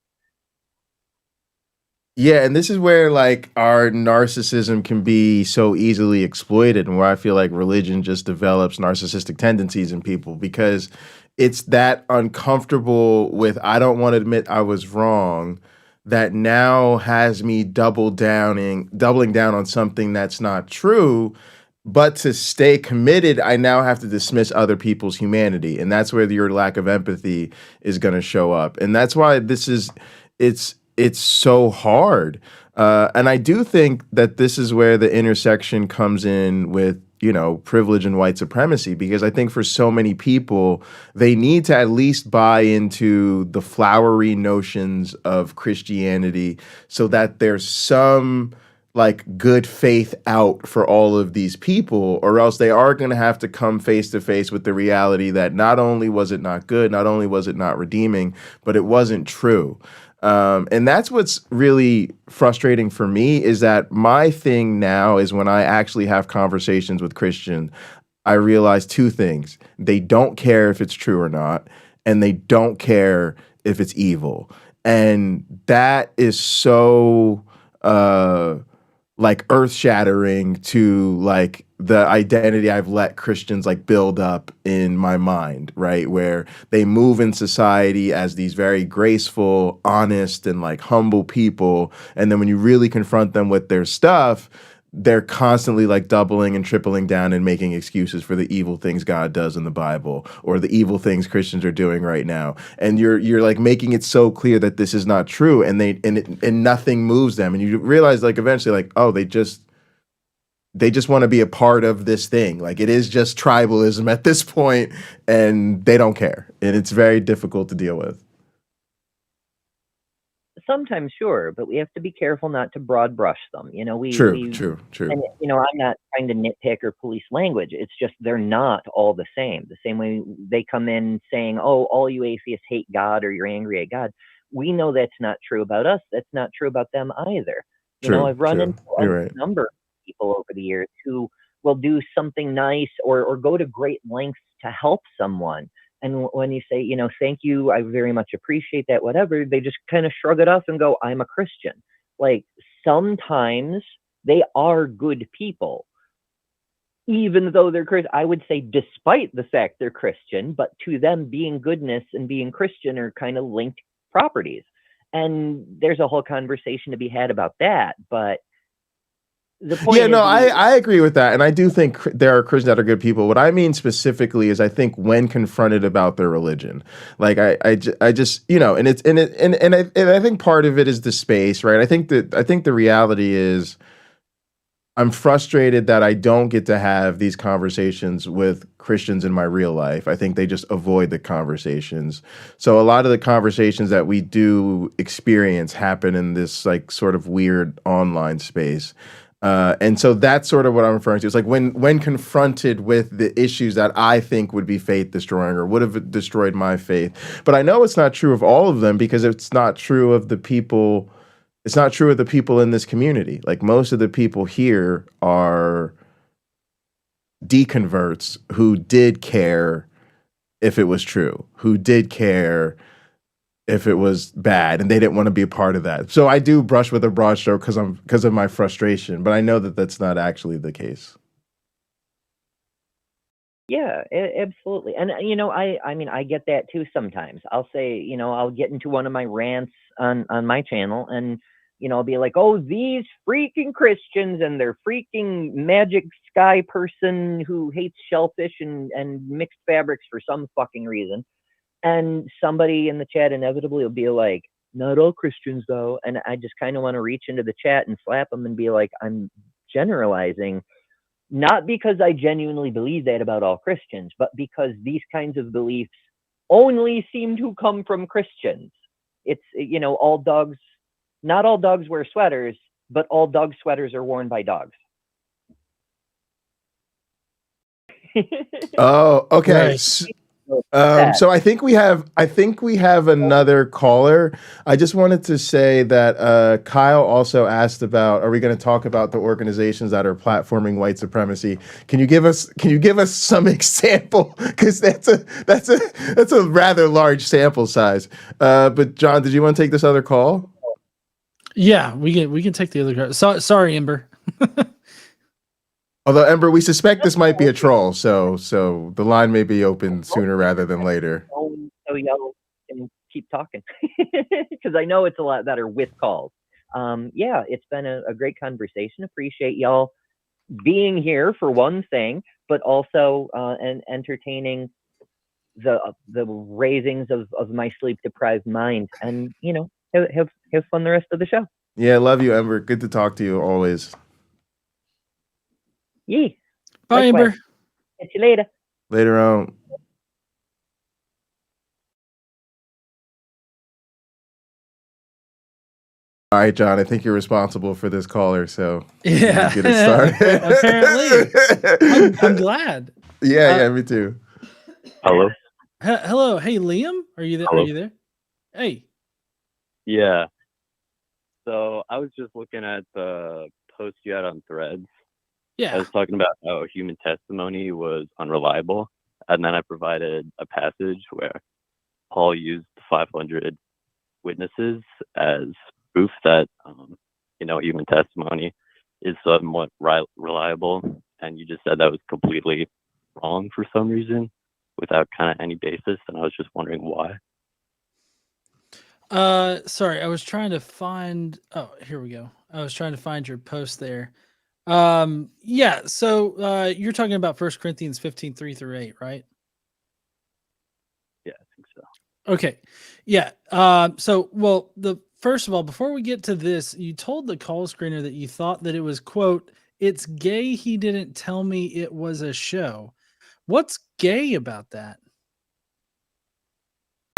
Yeah, and this is where like our narcissism can be so easily exploited, and where I feel like religion just develops narcissistic tendencies in people, because it's that uncomfortable with I don't want to admit I was wrong that now has me doubling down on something that's not true. But to stay committed, I now have to dismiss other people's humanity. And that's where your lack of empathy is going to show up. And that's why it's so hard. And I do think that this is where the intersection comes in with, privilege and white supremacy, because I think for so many people, they need to at least buy into the flowery notions of Christianity so that there's some like good faith out for all of these people, or else they are going to have to come face to face with the reality that not only was it not good, not only was it not redeeming, but it wasn't true. And that's what's really frustrating for me, is that my thing now is when I actually have conversations with Christians, I realize two things. They don't care if it's true or not, and they don't care if it's evil. And that is so like earth-shattering to like the identity I've let Christians like build up in my mind, right? Where they move in society as these very graceful, honest, and like humble people. And then when you really confront them with their stuff, they're constantly like doubling and tripling down and making excuses for the evil things God does in the Bible or the evil things Christians are doing right now. And you're like making it so clear that this is not true, and nothing moves them. And you realize like eventually like, oh, they just want to be a part of this thing. Like it is just tribalism at this point, and they don't care. And it's very difficult to deal with. Sometimes, sure, but we have to be careful not to broad brush them. True. And I'm not trying to nitpick or police language. It's just they're not all the same. The same way they come in saying, "Oh, all you atheists hate God or you're angry at God." We know that's not true about us. That's not true about them either. I've run into a number of people over the years who will do something nice or go to great lengths to help someone. And when you say, thank you, I very much appreciate that, whatever, they just kind of shrug it off and go, I'm a Christian. Like sometimes they are good people, even though they're Christian. I would say despite the fact they're Christian, but to them being goodness and being Christian are kind of linked properties. And there's a whole conversation to be had about that. But the point I agree with that. And I do think there are Christians that are good people. What I mean specifically is I think when confronted about their religion, like I just, and I think part of it is the space, right? I think the reality is I'm frustrated that I don't get to have these conversations with Christians in my real life. I think they just avoid the conversations. So a lot of the conversations that we do experience happen in this like sort of weird online space. And so that's sort of what I'm referring to. It's like when confronted with the issues that I think would be faith destroying or would have destroyed my faith. But I know it's not true of all of them because it's not true of the people. It's not true of the people in this community. Like most of the people here are deconverts who did care if it was true, who did care if it was bad, and they didn't want to be a part of that. So I do brush with a broad stroke because of my frustration, but I know that that's not actually the case. Yeah, absolutely. And I mean, I get that too sometimes. I'll say, I'll get into one of my rants on my channel, and I'll be like, oh, these freaking Christians and their freaking magic sky person who hates shellfish and mixed fabrics for some fucking reason. And somebody in the chat inevitably will be like, not all Christians though. And I just kind of want to reach into the chat and slap them and be like, I'm generalizing, not because I genuinely believe that about all Christians, but because these kinds of beliefs only seem to come from Christians. It's, all dogs, not all dogs wear sweaters, but all dog sweaters are worn by dogs. Oh, okay. Right. So I think we have another caller. I just wanted to say that Kyle also asked about, are we going to talk about the organizations that are platforming white supremacy? Can you give us some example? Because that's a rather large sample size. But John, did you want to take this other call? Yeah, we can take the other call. Sorry, Ember. Although Ember, we suspect this might be a troll, so the line may be open sooner rather than later. So y'all can keep talking because I know it's a lot better with calls. Yeah, it's been a great conversation. Appreciate y'all being here for one thing, but also and entertaining the raisings of my sleep deprived mind, and have fun the rest of the show. Yeah, love you, Ember. Good to talk to you always. Yee. Bye, Likewise. Amber. Catch you later. Later on. All right, John, I think you're responsible for this caller, so yeah, get it started. Apparently. I'm glad. Yeah, me too. Hello? Hello. Hey, Liam, are you there? Hello? Are you there? Hey. Yeah. So I was just looking at the post you had on Threads. I Yeah. was talking about how human testimony was unreliable, and then I provided a passage where Paul used 500 witnesses as proof that human testimony is somewhat reliable, and you just said that was completely wrong for some reason without kind of any basis, and I was just wondering why. Sorry, I was trying to find. Oh, here we go. I was trying to find your post there. Yeah. So, you're talking about 1 Corinthians 15, 3-8, right? Yeah, I think so. Okay. Yeah. First of all, before we get to this, you told the call screener that you thought that it was, quote, "It's gay he didn't tell me it was a show." What's gay about that?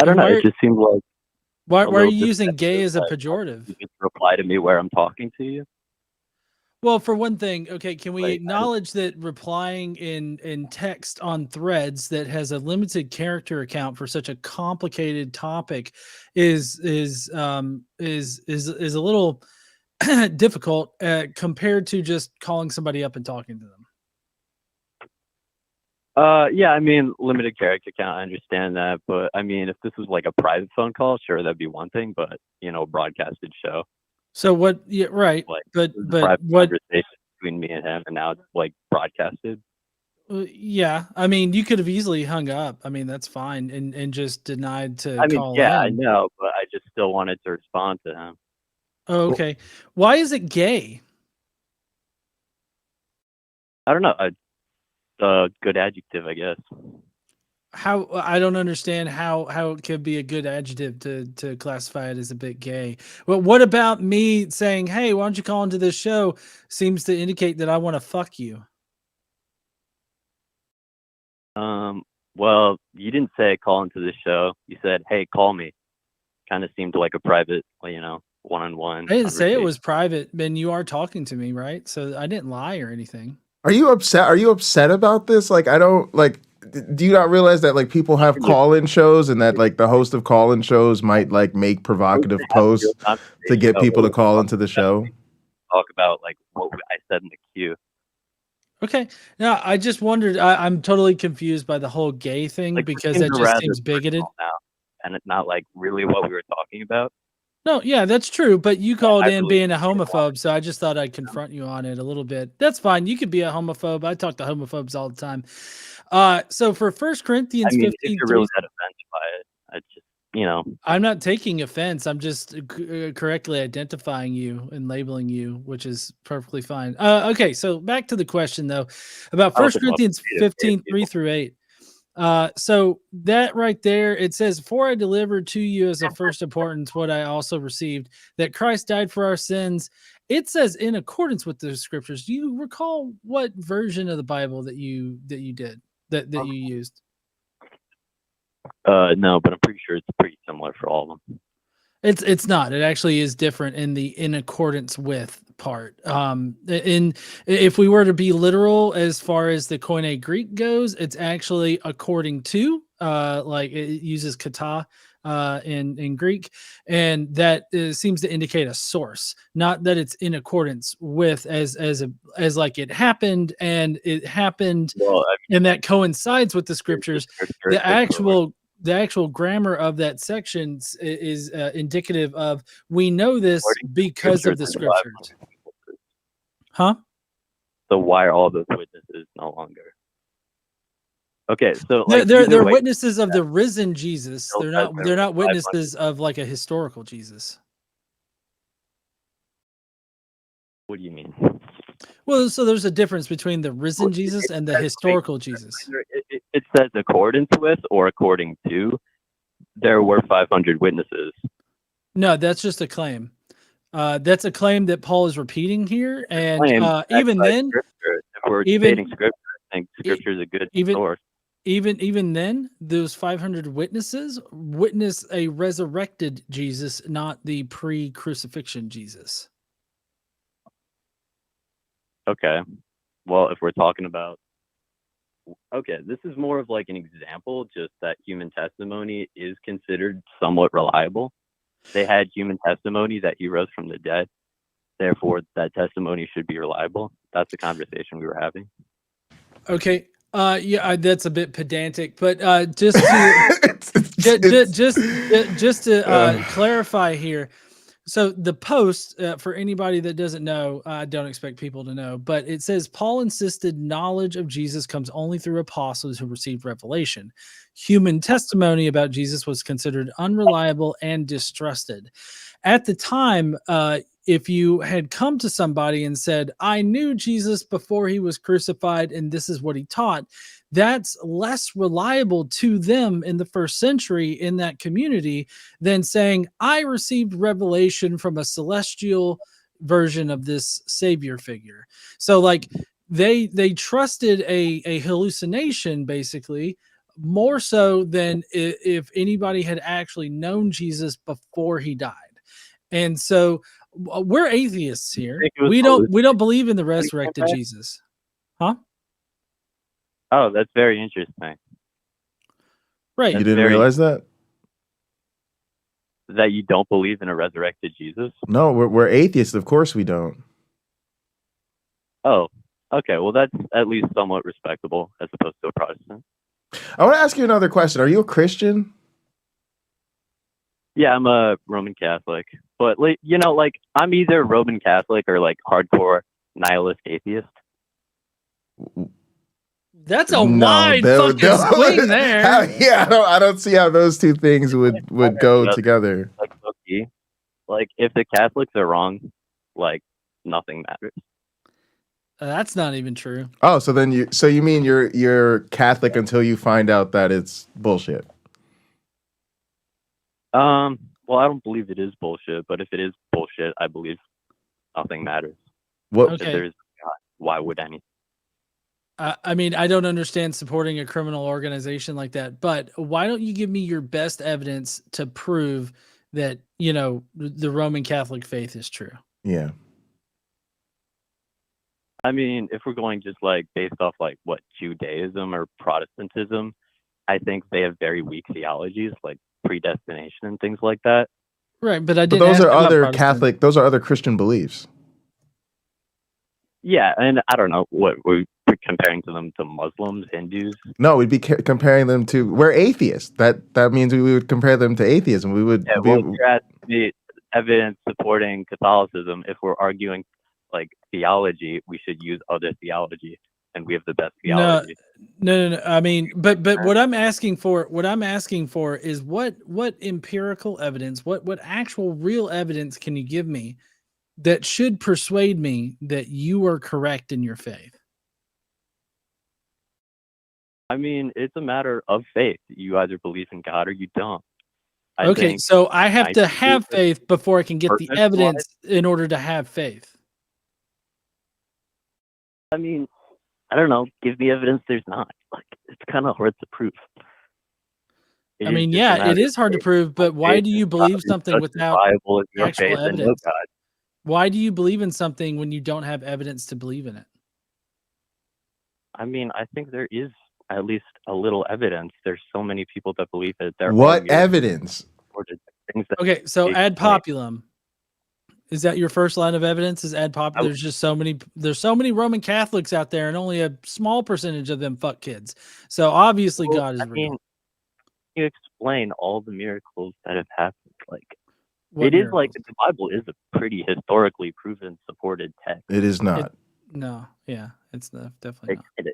I don't know. Why It just seemed like Why a are little you using gay as a defensive, like, pejorative? you just reply to me where I'm talking to you. Well, for one thing, okay, can we Like, acknowledge that replying in text on Threads that has a limited character account for such a complicated topic is a little difficult compared to just calling somebody up and talking to them. Yeah, I mean, limited character count, I understand that, but I mean, if this was like a private phone call, sure, that'd be one thing, but broadcasted show, So what? Yeah, right. like, But it was a private what? conversation between me and him, and now it's like broadcasted. Yeah, I mean, you could have easily hung up. I mean, that's fine, and just denied to I mean, call yeah, I in. know, but I just still wanted to respond to him. Oh, okay. Why is it gay? I don't know, a good adjective, I guess. How I don't understand how it could be a good adjective to classify it as a bit gay. Well, what about me saying, "Hey, why don't you call into this show?" seems to indicate that I want to fuck you. Well, you didn't say call into this show. You said, "Hey, call me." Kind of seemed like a private, one-on-one I didn't say it conversation. was private, and you are talking to me, right? So I didn't lie or anything. Are you upset? Are you upset about this? Like, I don't like. Do you not realize that like people have call-in shows and that like the host of call-in shows might like make provocative posts to get people to call into the show? Talk about like what I said in the queue. Okay. Now, I just wondered. I'm totally confused by the whole gay thing Like, because this that seems just rather seems bigoted. personal now, and it's not like really what we were talking about. No, yeah, that's true. But you called I in really being a didn't want homophobe, so I just thought I'd confront you on it a little bit. That's fine. You could be a homophobe. I talk to homophobes all the time. So for 1 I Corinthians mean, if 15, you're really that offended by it, I just, I'm not taking offense. I'm just correctly identifying you and labeling you, which is perfectly fine. Okay, so back to the question though about I 1 don't think Corinthians most 15, people. 3-8. So that right there, it says, "For I delivered to you as of first importance what I also received, that Christ died for our sins." It says in accordance with the scriptures. Do you recall what version of the Bible that you did that you used? No, but I'm pretty sure it's pretty similar for all of them. It's not. It actually is different in the in accordance with part. If we were to be literal as far as the Koine Greek goes, it's actually according to. Like it uses kata in Greek, and that seems to indicate a source, not that it's in accordance with as like it happened and it happened, Well, and that coincides with the the scriptures. scripture The is similar. actual grammar of that section is indicative of we know this According to because of the there's scriptures. Huh? So why are all those witnesses no longer? Okay, so like they're witnesses of the risen Jesus. Still They're says not there were witnesses of like a historical Jesus. What do you mean? Well, so there's a difference between the risen Jesus and the historical Jesus. It says according with or according to, there were 500 witnesses. No, that's just a claim. That's a claim that Paul is repeating here, and even then, Scripture. If we're even- debating Scripture, I think Scripture is a good source. even then, those 500 witnesses witness a resurrected Jesus, not the pre-crucifixion Jesus. Okay. Well, if we're talking about, okay, this is more of like an example, just that human testimony is considered somewhat reliable. They had human testimony that he rose from the dead. Therefore, that testimony should be reliable. That's the conversation we were having. Okay. Yeah, that's a bit pedantic, but just to just to clarify here. So the post, for anybody that doesn't know, I don't expect people to know, but it says Paul insisted knowledge of Jesus comes only through apostles who received revelation. Human testimony about Jesus was considered unreliable and distrusted. At the time, if you had come to somebody and said, I knew Jesus before he was crucified and this is what he taught, that's less reliable to them in the first century in that community than saying, I received revelation from a celestial version of this savior figure. So like they trusted a hallucination basically more so than if anybody had actually known Jesus before he died. And so we're atheists here. We don't believe in the resurrected Jesus. Huh? Oh, that's very interesting. Right. You didn't realize that? That you don't believe in a resurrected Jesus? No, we're atheists. Of course we don't. Oh, okay. Well, that's at least somewhat respectable as opposed to a Protestant. I want to ask you another question. Are you a Christian? Yeah, I'm a Roman Catholic. But, like, you know, like, I'm either Roman Catholic or, like, hardcore nihilist atheist. That's a wide fucking swing there. I don't see how those two things would go together. Like, if the Catholics are wrong, like, nothing matters. That's not even true. Oh, so then you mean you're Catholic until you find out that it's bullshit? Well, I don't believe it is bullshit, but if it is bullshit, I believe nothing matters. What? If there's God, why would any? I mean, I don't understand supporting a criminal organization like that, but why don't you give me your best evidence to prove that, you know, the Roman Catholic faith is true? Yeah. I mean, if we're going just like based off like what Judaism or Protestantism, I think they have very weak theologies like predestination and things like that. Right, but those are other Catholic, those are other Christian beliefs. Yeah, and I don't know what we're comparing to them to Muslims, Hindus. No, we'd be comparing them to, we're atheists. That means we would compare them to atheism. We would. Yeah, well, you're asking me evidence supporting Catholicism. If we're arguing like theology, we should use other theology, and we have the best theology. No. I mean, but what I'm asking for is what empirical evidence, what actual real evidence can you give me that should persuade me that you are correct in your faith? I mean, it's a matter of faith. You either believe in God or you don't. Okay, so I have to have faith before I can get the evidence in order to have faith. I mean, I don't know. Give me evidence there's not. Like, it's kind of hard to prove. I mean, yeah, it is hard to prove, but why do you believe something without actual evidence? Why do you believe in something when you don't have evidence to believe in it? I mean, I think there is at least a little evidence. There's so many people that believe it. What evidence? Okay, so ad populum. Is that your first line of evidence? Is ad populum? There's so many Roman Catholics out there, and only a small percentage of them fuck kids. So obviously, God is real. You explain all the miracles that have happened. Like, it is like the Bible is a pretty historically proven, supported text. It is not. No, yeah, it's definitely Like, not.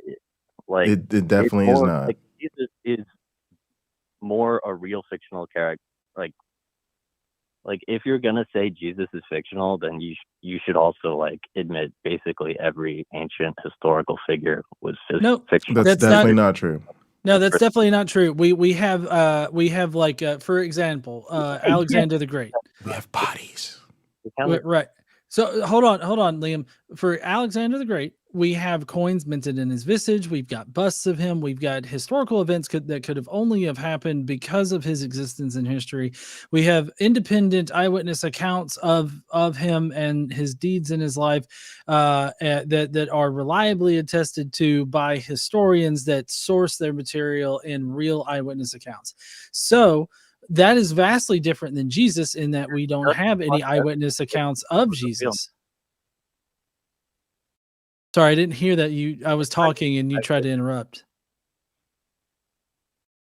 like It it's definitely is more not. like Jesus is more a real fictional character. Like if you're gonna say Jesus is fictional, then you should also like admit basically every ancient historical figure was No, fictional. That's that's not. definitely not true. No, that's definitely not true. We have like for example, Alexander the Great. We have bodies. Right. So hold on, Liam. For Alexander the Great, we have coins minted in his visage. We've got busts of him. We've got historical events that could have only have happened because of his existence in history. We have independent eyewitness accounts of him and his deeds in his life that are reliably attested to by historians that source their material in real eyewitness accounts. So that is vastly different than Jesus in that we don't have any eyewitness accounts of Jesus. Sorry, I didn't hear that. I was talking and you tried to interrupt.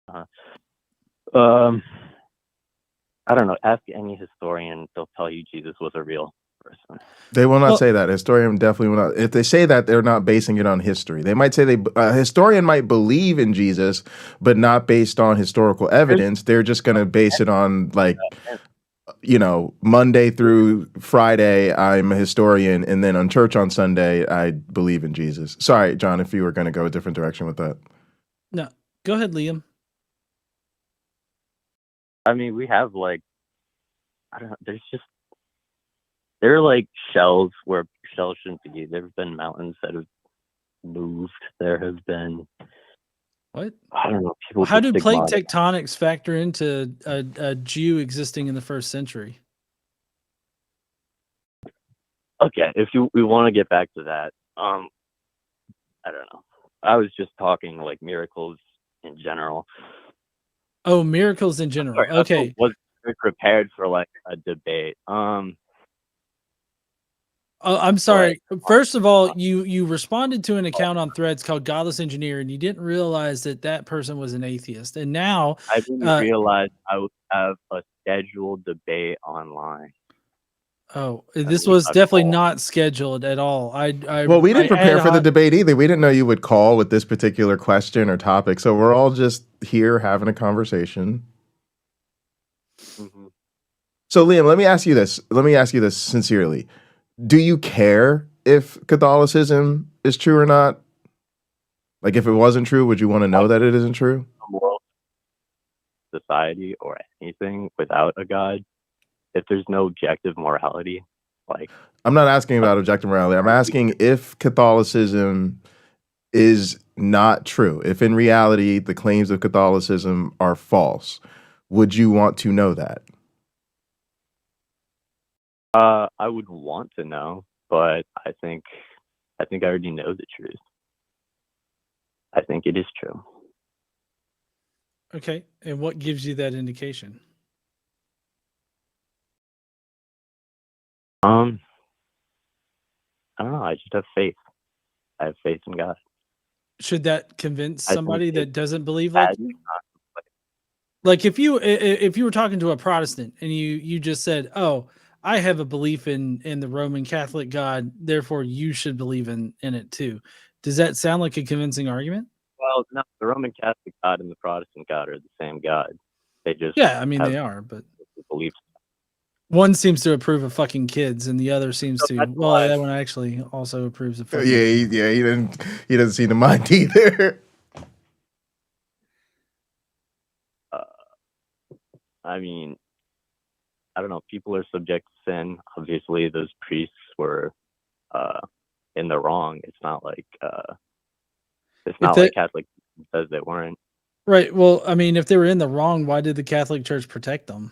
I don't know. Ask any historian; they'll tell you Jesus was a real person. They will not say that. A historian definitely will not. If they say that, they're not basing it on history. They might say a historian might believe in Jesus, but not based on historical evidence. They're just going to base it on like, Monday through Friday, I'm a historian, and then on church on Sunday, I believe in Jesus. Sorry, John, if you were going to go a different direction with that. No, go ahead, Liam. I mean, we have like, I don't know. There are like shells where shells shouldn't be. There have been mountains that have moved. There have been what? I don't know. People. How do plate tectonics factor into a Jew existing in the first century? Okay, if we want to get back to that, I don't know. I was just talking like miracles in general. Oh, miracles in general. Okay. Was prepared for like a debate. I'm sorry. First of all, you responded to an account on Threads called Godless Engineer, and you didn't realize that person was an atheist. And now I didn't realize I would have a scheduled debate online. Oh, this was definitely not scheduled at all. Well, we didn't prepare for the debate either. We didn't know you would call with this particular question or topic. So we're all just here having a conversation. Mm-hmm. So Liam, let me ask you this sincerely. Do you care if Catholicism is true or not? Like, if it wasn't true, would you want to know that it isn't true? Moral society or anything without a God, if there's no objective morality, like I'm not asking about objective morality. I'm asking if Catholicism is not true. If in reality the claims of Catholicism are false, would you want to know that? I would want to know, but I think I already know the truth. I think it is true. Okay, and what gives you that indication? I don't know. I just have faith. I have faith in God. Should that convince somebody that doesn't believe like you? Like if you were talking to a Protestant and you just said, "Oh, I have a belief in the Roman Catholic God, therefore you should believe in it too." Does that sound like a convincing argument? Well, no, the Roman Catholic God and the Protestant God are the same God. They just they are, but beliefs. One seems to approve of fucking kids, and the other seems to. Well, that one actually also approves of fucking. He doesn't seem to mind either. I mean, I don't know. People are subject to sin. Obviously, those priests were in the wrong. It's not like Catholic says they weren't. Right. Well, I mean, if they were in the wrong, why did the Catholic Church protect them?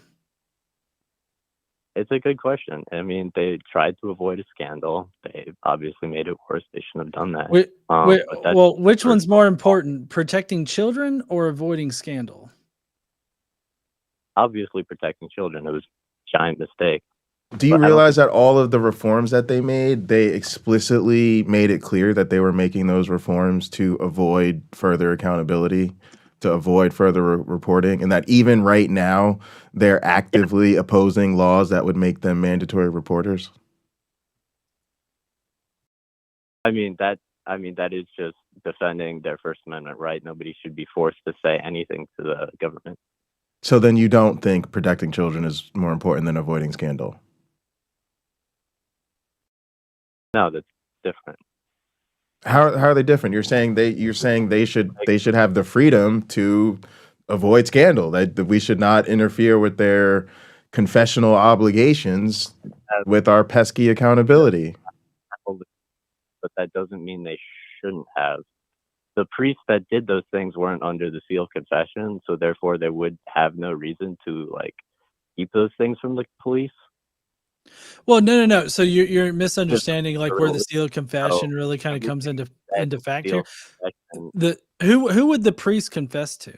It's a good question. I mean, they tried to avoid a scandal. They obviously made it worse. They shouldn't have done that. Well, which one's more important, protecting children or avoiding scandal? Obviously, protecting children. It was a giant mistake. Do you realize that all of the reforms that they made, they explicitly made it clear that they were making those reforms to avoid further accountability, to avoid further reporting, and that even right now they're actively opposing laws that would make them mandatory reporters? I mean that is just defending their First Amendment right. Nobody should be forced to say anything to the government. So then you don't think protecting children is more important than avoiding scandal? No, that's different. How are they different? You're saying they should have the freedom to avoid scandal, that we should not interfere with their confessional obligations with our pesky accountability. But that doesn't mean they shouldn't have. The priests that did those things weren't under the seal of confession, so therefore they would have no reason to like keep those things from the police. Well, no. So you're misunderstanding like where the seal of confession really kind of comes into fact here. Who would the priest confess to?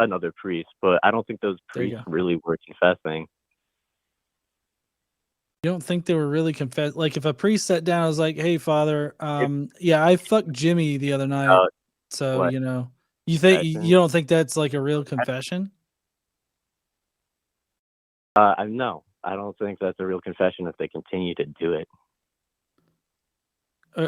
Another priest, but I don't think those priests really were confessing. You don't think they were really like if a priest sat down and was like, "Hey, Father, yeah, I fucked Jimmy the other night," so what? You don't think that's like a real confession? No, I don't think that's a real confession if they continue to do it.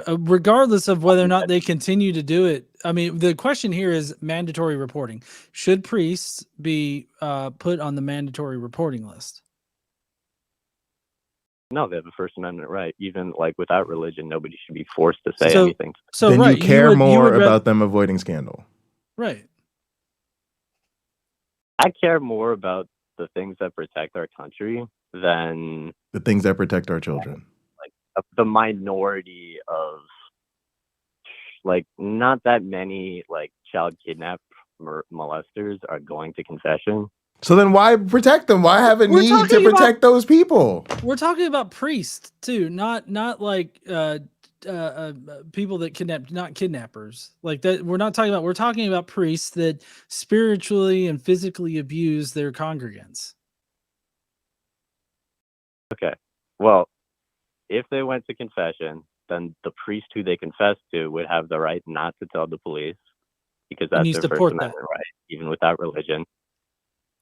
Regardless of whether or not they continue to do it, I mean, the question here is mandatory reporting. Should priests be put on the mandatory reporting list? No, they have a First Amendment right. Even like without religion, nobody should be forced to say anything. So then right, you care more about them avoiding scandal. Right. I care more about the things that protect our country than the things that protect our children. Like the minority of like not that many like child kidnap molesters are going to confession. So then why protect them? Why have a need to protect those people? We're talking about priests too, not like people that kidnap, not kidnappers. Like that we're talking about priests that spiritually and physically abuse their congregants. Okay. Well, if they went to confession, then the priest who they confess to would have the right not to tell the police because that's their First Amendment right, even without religion.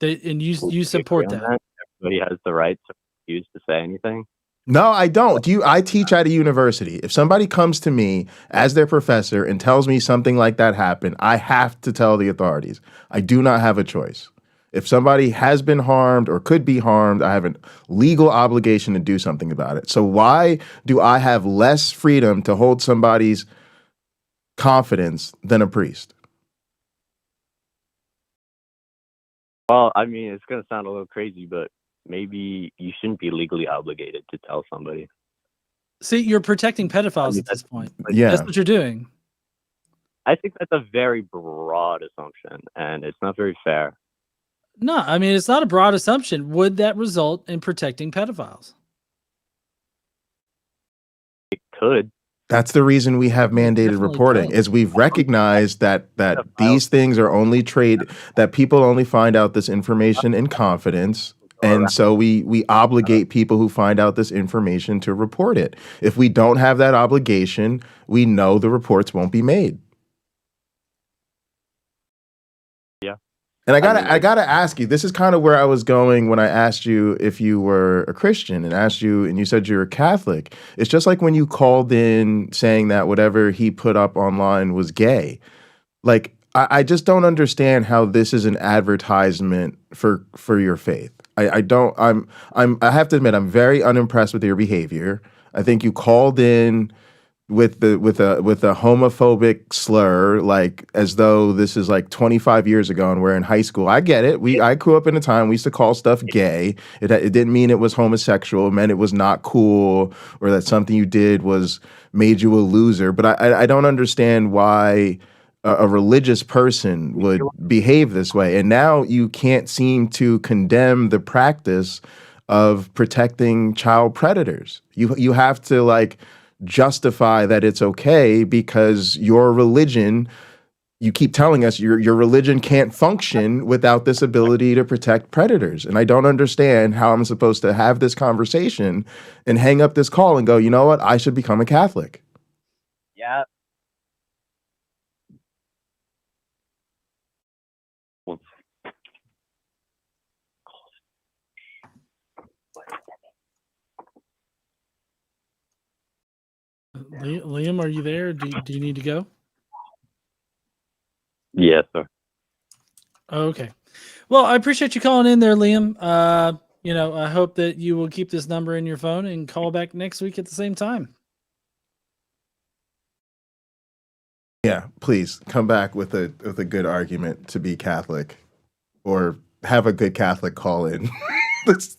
You support that. Everybody has the right to refuse to say anything. No, I don't. I teach at a university. If somebody comes to me as their professor and tells me something like that happened, I have to tell the authorities. I do not have a choice. If somebody has been harmed or could be harmed, I have a legal obligation to do something about it. So why do I have less freedom to hold somebody's confidence than a priest? Well, I mean, it's going to sound a little crazy, but maybe you shouldn't be legally obligated to tell somebody. See, you're protecting pedophiles at this point. Yeah. That's what you're doing. I think that's a very broad assumption, and it's not very fair. No, I mean, it's not a broad assumption. Would that result in protecting pedophiles? It could. That's the reason we have mandated reporting, is we've recognized that these things are only that people only find out this information in confidence. And so we obligate people who find out this information to report it. If we don't have that obligation, we know the reports won't be made. Yeah. And I gotta ask you, this is kind of where I was going when I asked you if you were a Christian and you said you're a Catholic. It's just like when you called in saying that whatever he put up online was gay. Like, I just don't understand how this is an advertisement for your faith. I have to admit, I'm very unimpressed with your behavior. I think you called in with a homophobic slur, like as though this is like 25 years ago and we're in high school. I get it. I grew up in a time we used to call stuff gay. It didn't mean it was homosexual. It meant it was not cool or that something you did made you a loser. But I don't understand why a religious person would behave this way. And now you can't seem to condemn the practice of protecting child predators. You have to like justify that it's okay because your religion, you keep telling us your religion can't function without this ability to protect predators. And I don't understand how I'm supposed to have this conversation and hang up this call and go, you know what? I should become a Catholic. Yeah. Liam, are you there? Do you need to go? Yes, sir. Okay. Well, I appreciate you calling in there, Liam. I hope that you will keep this number in your phone and call back next week at the same time. Yeah, please come back with a good argument to be Catholic, or have a good Catholic call in. Let's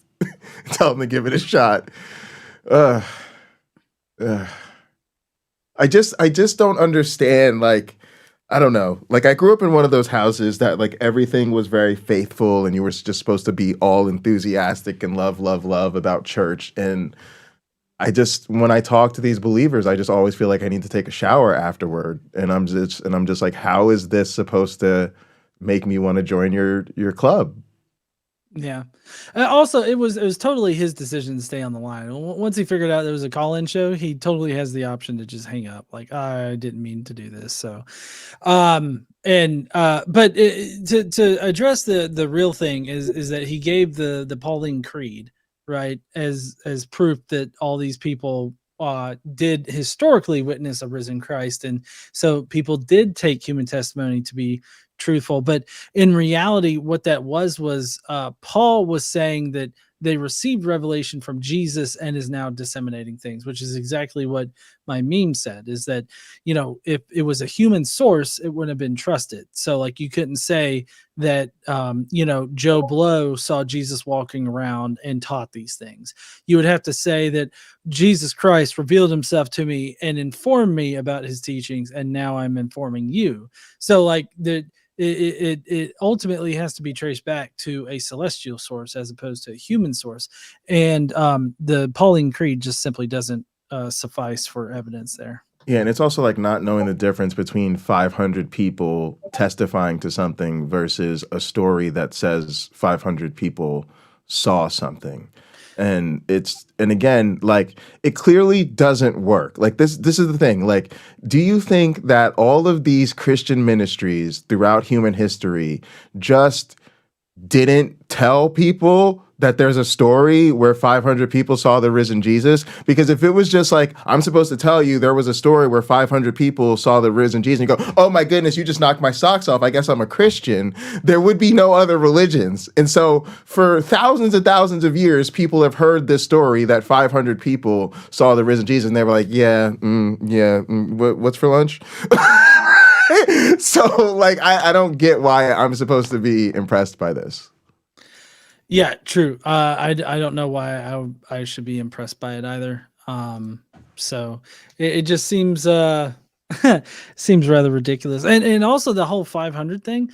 tell them to give it a shot. I just don't understand. Like, I don't know. Like, I grew up in one of those houses that like everything was very faithful, and you were just supposed to be all enthusiastic and love about church. And when I talk to these believers, I just always feel like I need to take a shower afterward. And I'm just like, how is this supposed to make me want to join your club? Yeah. Also, it was totally his decision to stay on the line. Once he figured out there was a call-in show, he totally has the option to just hang up. Like, I didn't mean to do this. So, but to address the real thing is that he gave the Pauline Creed, right, as proof that all these people did historically witness a risen Christ, and so people did take human testimony to be truthful. But in reality, what that was Paul was saying that they received revelation from Jesus and is now disseminating things, which is exactly what my meme said, is that, if it was a human source, it wouldn't have been trusted. So like, you couldn't say that, Joe Blow saw Jesus walking around and taught these things. You would have to say that Jesus Christ revealed himself to me and informed me about his teachings, and now I'm informing you. So like it ultimately has to be traced back to a celestial source as opposed to a human source. And the Pauline Creed just simply doesn't suffice for evidence there. Yeah, and it's also like not knowing the difference between 500 people testifying to something versus a story that says 500 people saw something. And again, like, it clearly doesn't work. Like, this is the thing. Like, do you think that all of these Christian ministries throughout human history just didn't tell people that there's a story where 500 people saw the risen Jesus? Because if it was just like, I'm supposed to tell you there was a story where 500 people saw the risen Jesus, and you go, oh my goodness, you just knocked my socks off, I guess I'm a Christian, there would be no other religions. And so for thousands and thousands of years, people have heard this story that 500 people saw the risen Jesus, and they were like, what's for lunch? So like, I don't get why I'm supposed to be impressed by this. Yeah, true. I don't know why I should be impressed by it either. So it just seems seems rather ridiculous. And also the whole 500 thing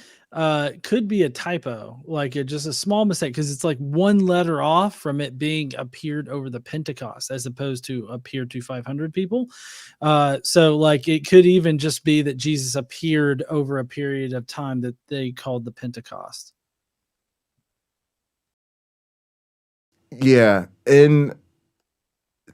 could be a typo, like just a small mistake, because it's like one letter off from it being appeared over the Pentecost as opposed to appeared to 500 people. So like, it could even just be that Jesus appeared over a period of time that they called the Pentecost. Yeah, and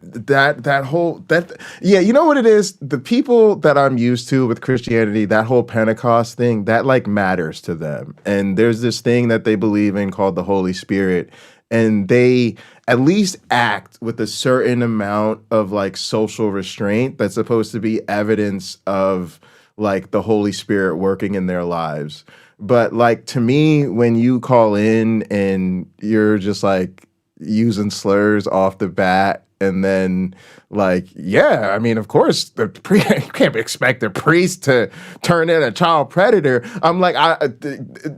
you know what it is? The people that I'm used to with Christianity, that whole Pentecost thing, that like matters to them. And there's this thing that they believe in called the Holy Spirit, and they at least act with a certain amount of like social restraint that's supposed to be evidence of like the Holy Spirit working in their lives. But like, to me, when you call in and you're just like using slurs off the bat, and then like, yeah, I mean, of course, you can't expect the priest to turn in a child predator. I'm like,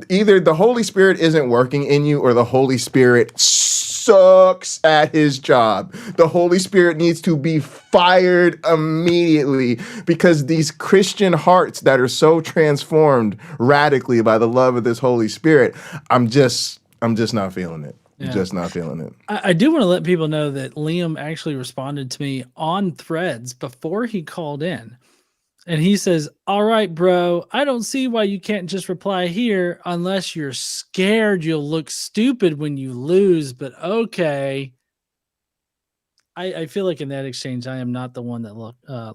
either the Holy Spirit isn't working in you, or the Holy Spirit sucks at his job. The Holy Spirit needs to be fired immediately, because these Christian hearts that are so transformed radically by the love of this Holy Spirit, I'm just not feeling it. Yeah. Just not feeling it. I do want to let people know that Liam actually responded to me on Threads before he called in. And he says, all right, bro, I don't see why you can't just reply here unless you're scared you'll look stupid when you lose, but okay. I feel like in that exchange, I am not the one that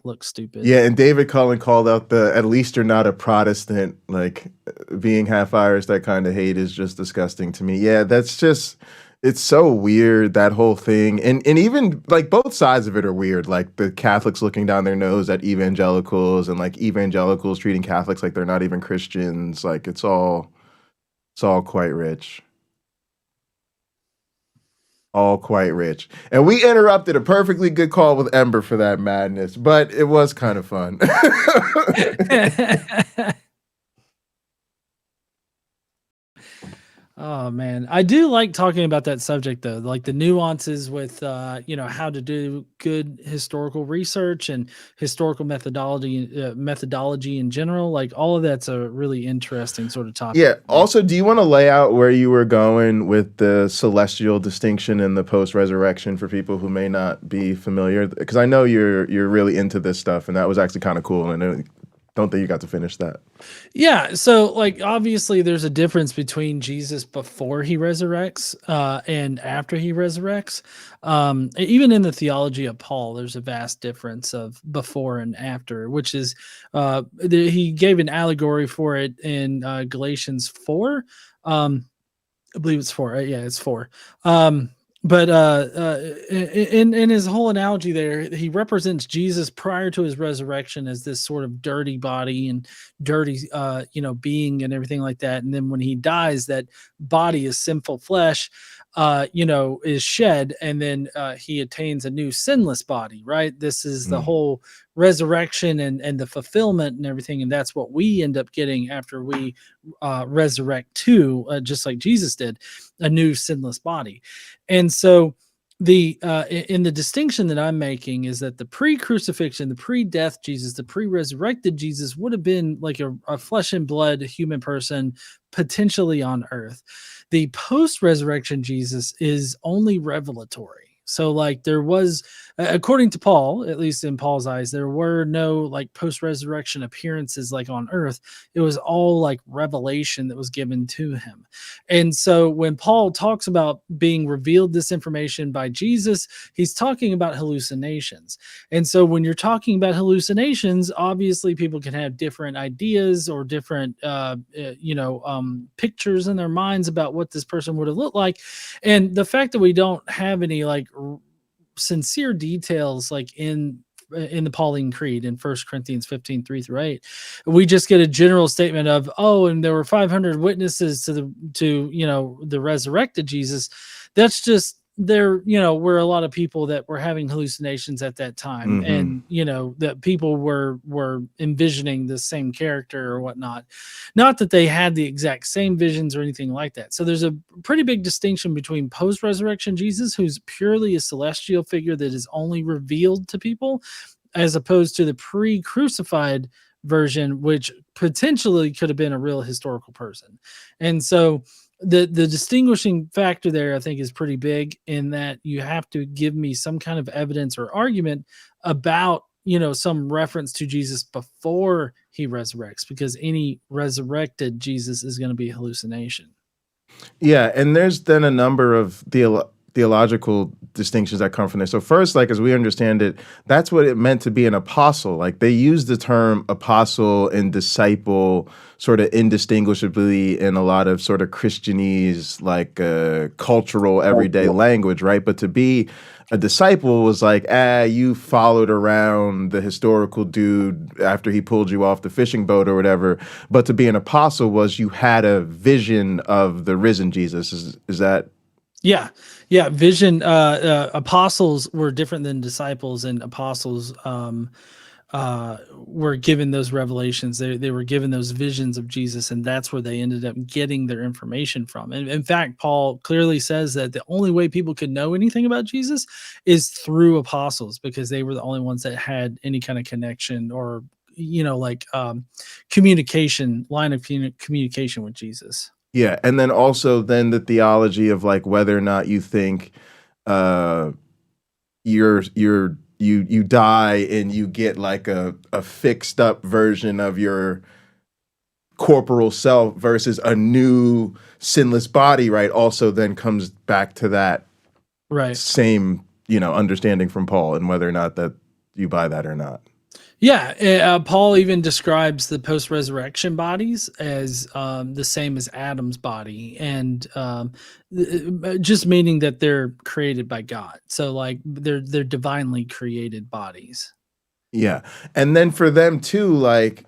looks stupid. Yeah, and David Cullen called out at least you're not a Protestant, like being half Irish, that kind of hate is just disgusting to me. Yeah, that's just, It's so weird, that whole thing. And even like both sides of it are weird. Like the Catholics looking down their nose at evangelicals and like evangelicals treating Catholics like they're not even Christians. Like it's all quite rich. All quite rich. And we interrupted a perfectly good call with Ember for that madness, but it was kind of fun. Oh man, I do like talking about that subject though, like the nuances with how to do good historical research and historical methodology in general. Like all of that's a really interesting sort of topic. Yeah. Also, do you want to lay out where you were going with the celestial distinction and the post-resurrection for people who may not be familiar? Because I know you're really into this stuff, and that was actually kind of cool. And I don't think you got to finish that. Yeah, so like obviously there's a difference between Jesus before he resurrects and after he resurrects. Even in the theology of Paul, there's a vast difference of before and after, which is he gave an allegory for it in Galatians 4. I believe it's 4. Yeah, it's 4. But in his whole analogy there, he represents Jesus prior to his resurrection as this sort of dirty body and dirty being and everything like that. And then when he dies, that body is sinful flesh is shed, and then he attains a new sinless body, right? This is the whole resurrection and the fulfillment and everything, and that's what we end up getting after we resurrect too, just like Jesus did, a new sinless body. And so the in the distinction that I'm making is that the pre-crucifixion, the pre-death Jesus, the pre-resurrected Jesus would have been like a flesh and blood human person potentially on earth. The post-resurrection Jesus is only revelatory. So like there was, according to Paul, at least in Paul's eyes, there were no like post-resurrection appearances like on earth. It was all like revelation that was given to him. And so when Paul talks about being revealed this information by Jesus, he's talking about hallucinations. And so when you're talking about hallucinations, obviously people can have different ideas or different, pictures in their minds about what this person would have looked like. And the fact that we don't have any like sincere details like in the Pauline Creed in 1 Corinthians 15, 3-8, we just get a general statement of, and there were 500 witnesses to the resurrected Jesus. That's just there, were a lot of people that were having hallucinations at that time. And, that people were envisioning the same character or whatnot. Not that they had the exact same visions or anything like that. So there's a pretty big distinction between post-resurrection Jesus, who's purely a celestial figure that is only revealed to people, as opposed to the pre-crucified version, which potentially could have been a real historical person. And so the distinguishing factor there, I think, is pretty big in that you have to give me some kind of evidence or argument about, some reference to Jesus before he resurrects, because any resurrected Jesus is going to be a hallucination. Yeah, and there's then a number of theological distinctions that come from this. So first, like as we understand it, that's what it meant to be an apostle. Like they use the term apostle and disciple sort of indistinguishably in a lot of sort of Christianese, like cultural everyday language, right? But to be a disciple was like, you followed around the historical dude after he pulled you off the fishing boat or whatever. But to be an apostle was you had a vision of the risen Jesus. Is that? Yeah. Vision. Apostles were different than disciples, and apostles were given those revelations. They were given those visions of Jesus, and that's where they ended up getting their information from. And in fact, Paul clearly says that the only way people could know anything about Jesus is through apostles, because they were the only ones that had any kind of connection or communication, line of communication with Jesus. Yeah, and then also then the theology of like whether or not you think you die and you get like a fixed up version of your corporal self versus a new sinless body, right? Also then comes back to that right same understanding from Paul, and whether or not that you buy that or not. Yeah, Paul even describes the post-resurrection bodies as the same as Adam's body, and just meaning that they're created by God. So, like, they're divinely created bodies. Yeah. And then for them too, like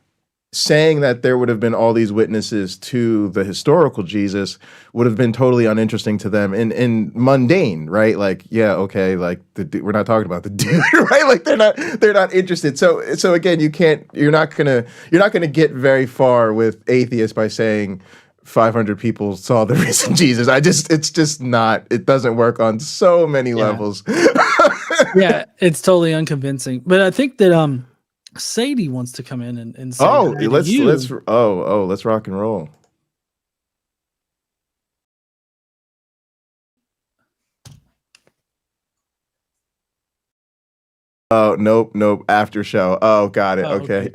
saying that there would have been all these witnesses to the historical Jesus would have been totally uninteresting to them in mundane, right? Like, yeah, okay, like we're not talking about the dude, right? Like they're not interested. So again, you're not gonna get very far with atheists by saying 500 people saw the risen Jesus. It doesn't work on so many levels. Yeah, it's totally unconvincing. But I think that Sadie wants to come in and say, let's rock and roll. Oh, nope. After show. Oh, got it. Okay.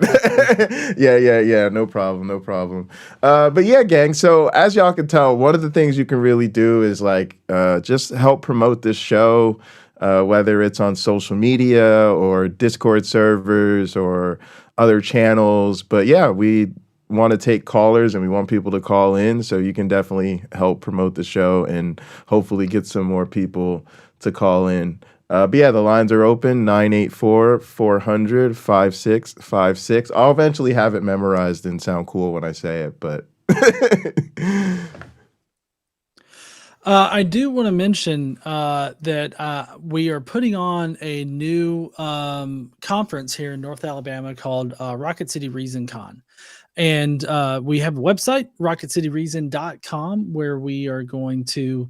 Yeah. No problem. But yeah, gang. So as y'all can tell, one of the things you can really do is like just help promote this show, whether it's on social media or Discord servers or other channels. But yeah, we want to take callers and we want people to call in. So you can definitely help promote the show and hopefully get some more people to call in. But yeah, the lines are open, 984-400-5656. I'll eventually have it memorized and sound cool when I say it, but I do want to mention that we are putting on a new conference here in North Alabama called Rocket City Reason Con. And we have a website, rocketcityreason.com, where we are going to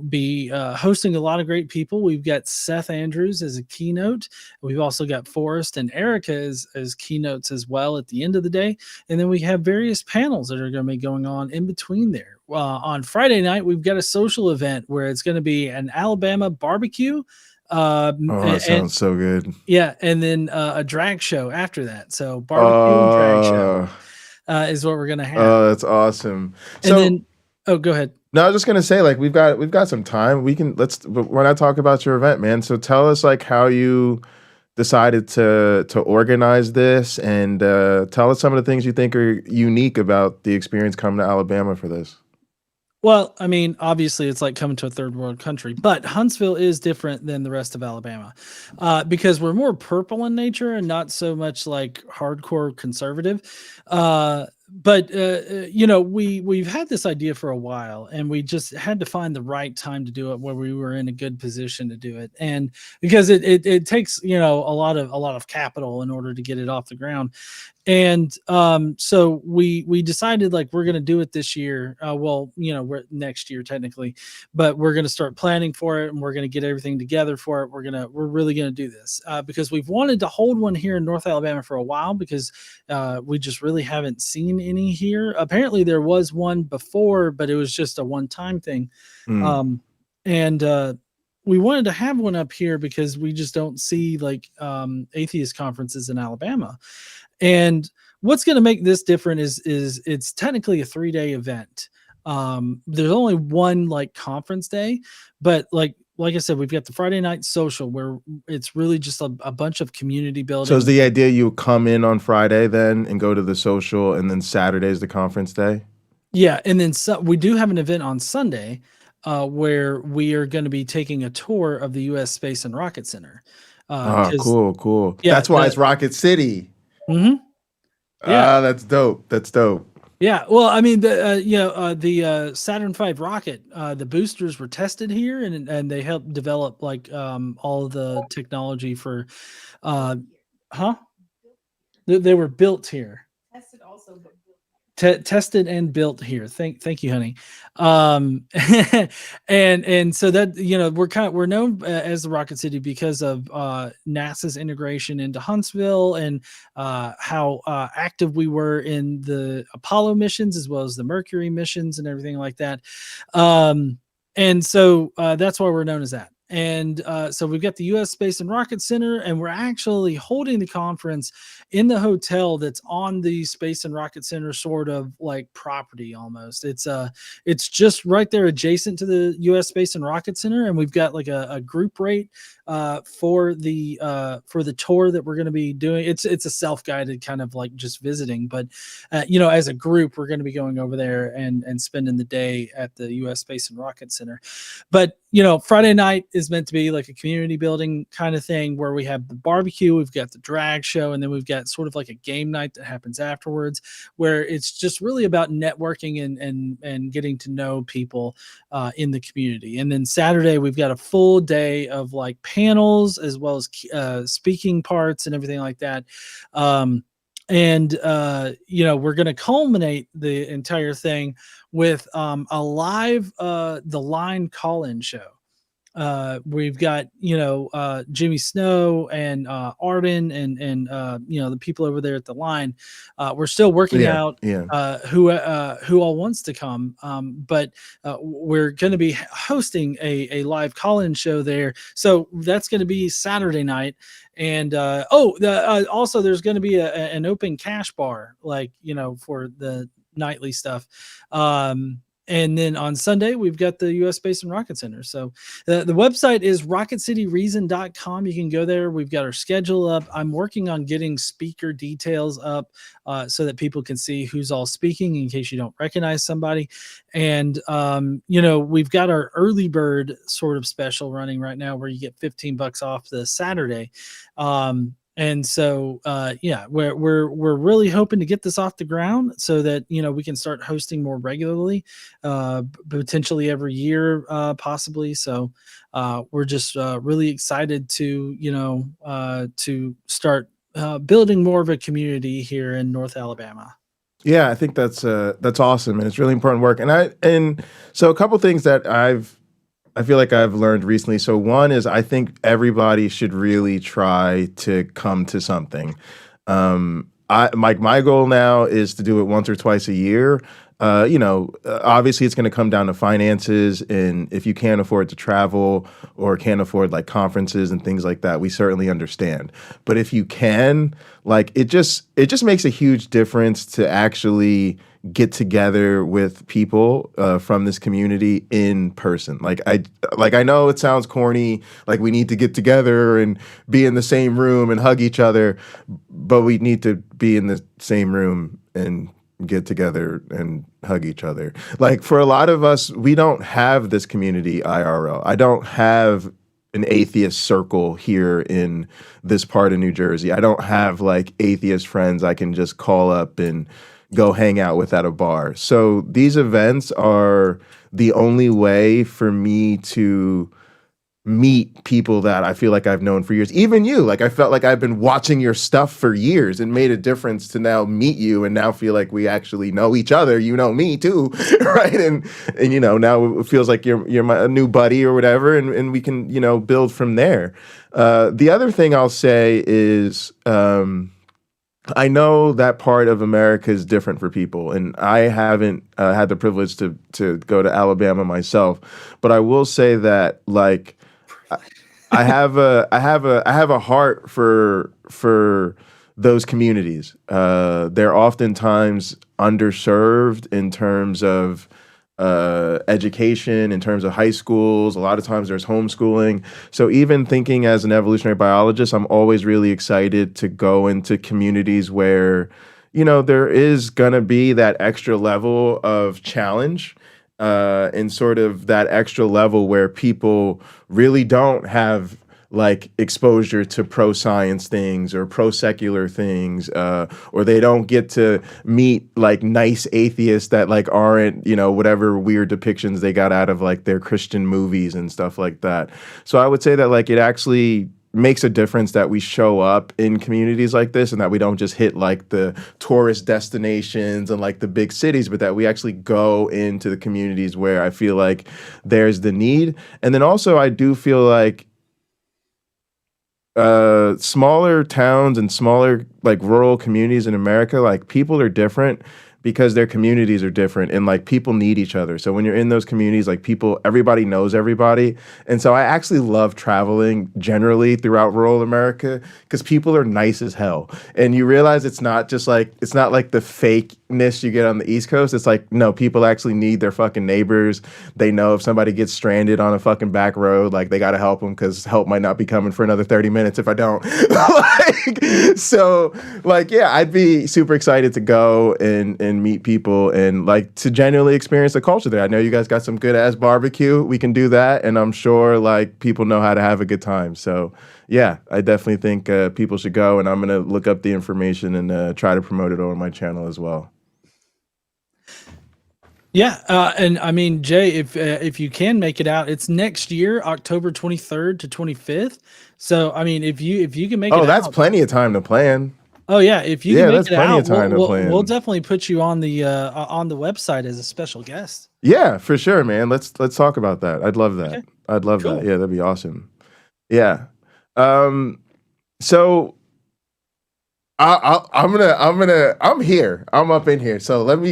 be hosting a lot of great people. We've got Seth Andrews as a keynote. We've also got Forrest and Erica as keynotes as well at the end of the day. And then we have various panels that are going to be going on in between there. On Friday night, we've got a social event where it's going to be an Alabama barbecue. that sounds so good. Yeah, and then a drag show after that. So barbecue and drag show is what we're going to have. Oh, that's awesome. And then, go ahead. No, I was just gonna say, like, we've got some time. Why not talk about your event, man? So tell us like how you decided to organize this, and tell us some of the things you think are unique about the experience coming to Alabama for this. Well, I mean, obviously it's like coming to a third world country, but Huntsville is different than the rest of Alabama because we're more purple in nature and not so much like hardcore conservative. We've had this idea for a while, and we just had to find the right time to do it where we were in a good position to do it. And because it takes, a lot of capital in order to get it off the ground. And so we decided like we're going to do it this year. We're next year technically, but we're going to start planning for it, and we're going to get everything together for it. We're really going to do this because we've wanted to hold one here in North Alabama for a while because we just really haven't seen any here. Apparently there was one before, but it was just a one-time thing. We wanted to have one up here because we just don't see like atheist conferences in Alabama. And what's going to make this different is it's technically a 3-day event. There's only one like conference day, but like I said, we've got the Friday night social where it's really just a bunch of community building. So is the idea you come in on Friday then and go to the social, and then Saturday is the conference day? Yeah, and then we do have an event on Sunday where we are going to be taking a tour of the U.S. Space and Rocket Center. Cool. Yeah, that's why it's Rocket City. Mm-hmm. Yeah, that's dope. Yeah, well, I mean, the Saturn V rocket, the boosters were tested here, and they helped develop like all of the technology for, They were built here. Tested also, but tested and built here. Thank you, honey. And so that we're known as the Rocket City because of NASA's integration into Huntsville and how active we were in the Apollo missions as well as the Mercury missions and everything like that. And so that's why we're known as that. And so we've got the U.S. Space and Rocket Center, and we're actually holding the conference in the hotel that's on the Space and Rocket Center sort of like property almost. It's just right there adjacent to the U.S. Space and Rocket Center, and we've got like a group rate for the tour that we're going to be doing. It's a self-guided kind of like just visiting, but as a group, we're going to be going over there and spending the day at the U.S. Space and Rocket Center. But Friday night is meant to be like a community building kind of thing where we have the barbecue, we've got the drag show, and then we've got sort of like a game night that happens afterwards, where it's just really about networking and getting to know people in the community. And then Saturday we've got a full day of like panels as well as speaking parts and everything like that. We're going to culminate the entire thing with a live the line call-in show. We've got Jimmy Snow and Arden and the people over there at the line. We're still working out who all wants to come, but we're going to be hosting a live call-in show there, so that's going to be Saturday night. And also there's going to be an open cash bar, like for the nightly stuff. And then on Sunday, we've got the U.S. Space and Rocket Center. So the website is rocketcityreason.com. You can go there. We've got our schedule up. I'm working on getting speaker details up so that people can see who's all speaking in case you don't recognize somebody. And, we've got our early bird sort of special running right now where you get $15 off the Saturday. And so, we're really hoping to get this off the ground so that, we can start hosting more regularly, potentially every year, possibly. So, we're just really excited to start building more of a community here in North Alabama. Yeah, I think that's awesome, and it's really important work. And so a couple things that I feel like I've learned recently. So one is I think everybody should really try to come to something. My goal now is to do it once or twice a year. Obviously it's going to come down to finances, and if you can't afford to travel or can't afford like conferences and things like that, we certainly understand. But if you can, like it just makes a huge difference to actually get together with people from this community in person. I know it sounds corny, like we need to get together and be in the same room and hug each other, but we need to be in the same room and get together and hug each other. Like for a lot of us, we don't have this community IRL. I don't have an atheist circle here in this part of New Jersey. I don't have like atheist friends I can just call up and go hang out with at a bar. So these events are the only way for me to meet people that I feel like I've known for years. Even you, like I felt like I've been watching your stuff for years and made a difference to now meet you and now feel like we actually know each other. You know me too, right? And now it feels like you're my new buddy or whatever, and we can build from there. The other thing I'll say is I know that part of America is different for people, and I haven't had the privilege to go to Alabama myself, but I will say that like I have a heart for those communities. They're oftentimes underserved in terms of education, in terms of high schools. A lot of times there's homeschooling. So even thinking as an evolutionary biologist, I'm always really excited to go into communities where, there is going to be that extra level of challenge and sort of that extra level where people really don't have like exposure to pro-science things or pro-secular things, or they don't get to meet like nice atheists that like aren't, whatever weird depictions they got out of like their Christian movies and stuff like that. So I would say that like it actually makes a difference that we show up in communities like this and that we don't just hit like the tourist destinations and like the big cities, but that we actually go into the communities where I feel like there's the need. And then also I do feel like smaller towns and smaller like rural communities in America, like people are different because their communities are different and like people need each other. So when you're in those communities, like everybody knows everybody. And so I actually love traveling generally throughout rural America because people are nice as hell. And you realize it's not like the fake you get on the East Coast. It's like, no, people actually need their fucking neighbors. They know if somebody gets stranded on a fucking back road, like they got to help them because help might not be coming for another 30 minutes if I don't. Yeah, I'd be super excited to go and meet people and like to genuinely experience the culture there. I know you guys got some good ass barbecue. We can do that. And I'm sure like people know how to have a good time. So yeah, I definitely think people should go, and I'm going to look up the information and try to promote it on my channel as well. Yeah, and I mean, Jay, if you can make it out, it's next year, October 23rd to 25th. So I mean, if you can make it out, that's plenty of time to plan. Oh yeah, if you can make that's it plenty out, of time to plan. we'll definitely put you on the website as a special guest. Yeah, for sure, man. Let's talk about that. I'd love that. Okay. I'd love Cool. that. Yeah, that'd be awesome. Yeah. So I'm here. I'm up in here. So let's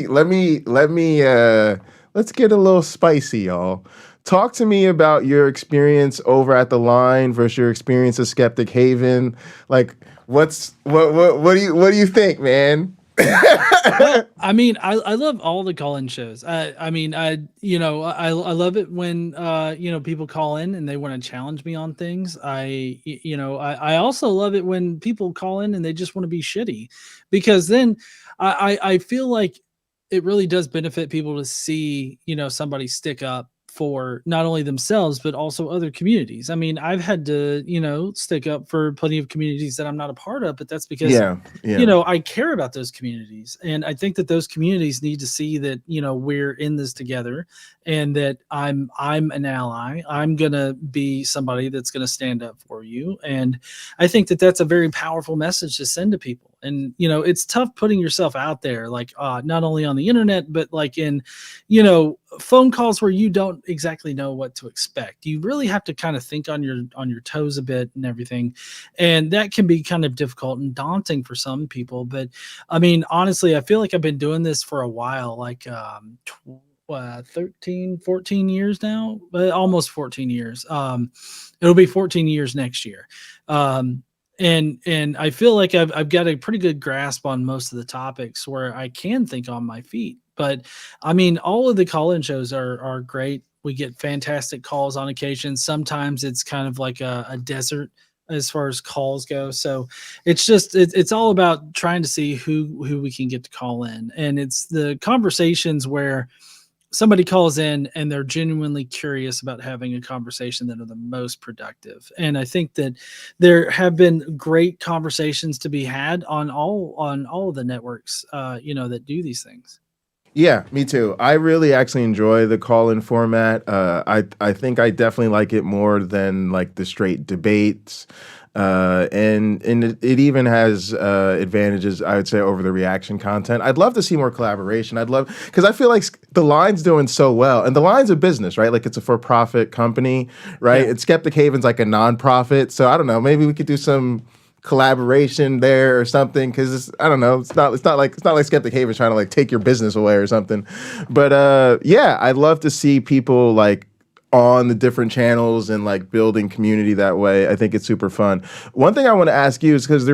get a little spicy, y'all. Talk to me about your experience over at the line versus your experience at Skeptic Haven. Like, what do you think, man? Well, I mean, I love all the call-in shows. I love it when people call in and they want to challenge me on things. I also love it when people call in and they just want to be shitty, because then I feel like it really does benefit people to see somebody stick up for not only themselves but also other communities. I mean, I've had to stick up for plenty of communities that I'm not a part of, but that's because I care about those communities, and I think that those communities need to see that we're in this together, and that I'm an ally. I'm gonna be somebody that's gonna stand up for you, and I think that that's a very powerful message to send to people. And it's tough putting yourself out there, like not only on the internet but like in phone calls where you don't exactly know what to expect. You really have to kind of think on your toes a bit and everything, and that can be kind of difficult and daunting for some people. But I mean, honestly, I feel like I've been doing this for a while, like 14 years now, but almost 14 years. It'll be 14 years next year. And I feel like I've got a pretty good grasp on most of the topics where I can think on my feet. But I mean, all of the call-in shows are great. We get fantastic calls on occasion. Sometimes it's kind of like a desert as far as calls go. So it's all about trying to see who we can get to call in. And it's the conversations where somebody calls in and they're genuinely curious about having a conversation that are the most productive. And I think that there have been great conversations to be had on all of the networks, that do these things. Yeah, me too. I really actually enjoy the call-in format. I think I definitely like it more than like the straight debates. And it even has advantages, I would say, over the reaction content. I'd love to see more collaboration. Because I feel like the Line's doing so well, and the Line's a business, right? Like it's a for-profit company, right? Yeah. And Skeptic Haven's like a non-profit, so I don't know. Maybe we could do some collaboration there or something, because I don't know. It's not like Skeptic Haven's trying to like take your business away or something. But yeah, I'd love to see people like on the different channels and like building community that way. I think it's super fun. One thing I want to ask you is because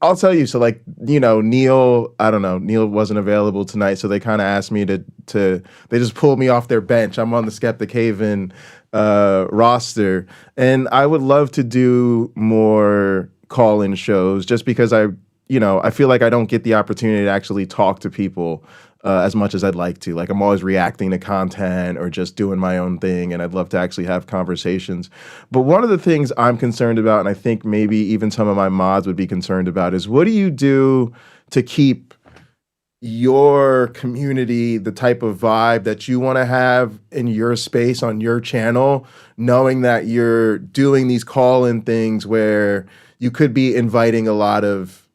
I'll tell you, so like, Neil, I don't know, Neil wasn't available tonight, so they kind of asked me to they just pulled me off their bench. I'm on the Skeptic Haven roster, and I would love to do more call-in shows just because I feel like I don't get the opportunity to actually talk to people as much as I'd like to. Like, I'm always reacting to content or just doing my own thing, and I'd love to actually have conversations. But one of the things I'm concerned about, and I think maybe even some of my mods would be concerned about, is what do you do to keep your community the type of vibe that you want to have in your space on your channel, knowing that you're doing these call-in things where you could be inviting a lot of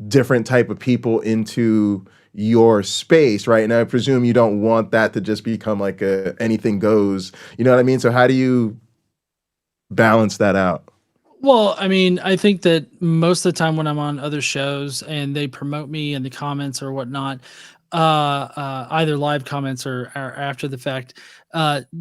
different type of people into your space, right? And I presume you don't want that to just become like anything goes. You know what I mean? So how do you balance that out? Well, I mean, I think that most of the time when I'm on other shows and they promote me in the comments or whatnot, either live comments or after the fact,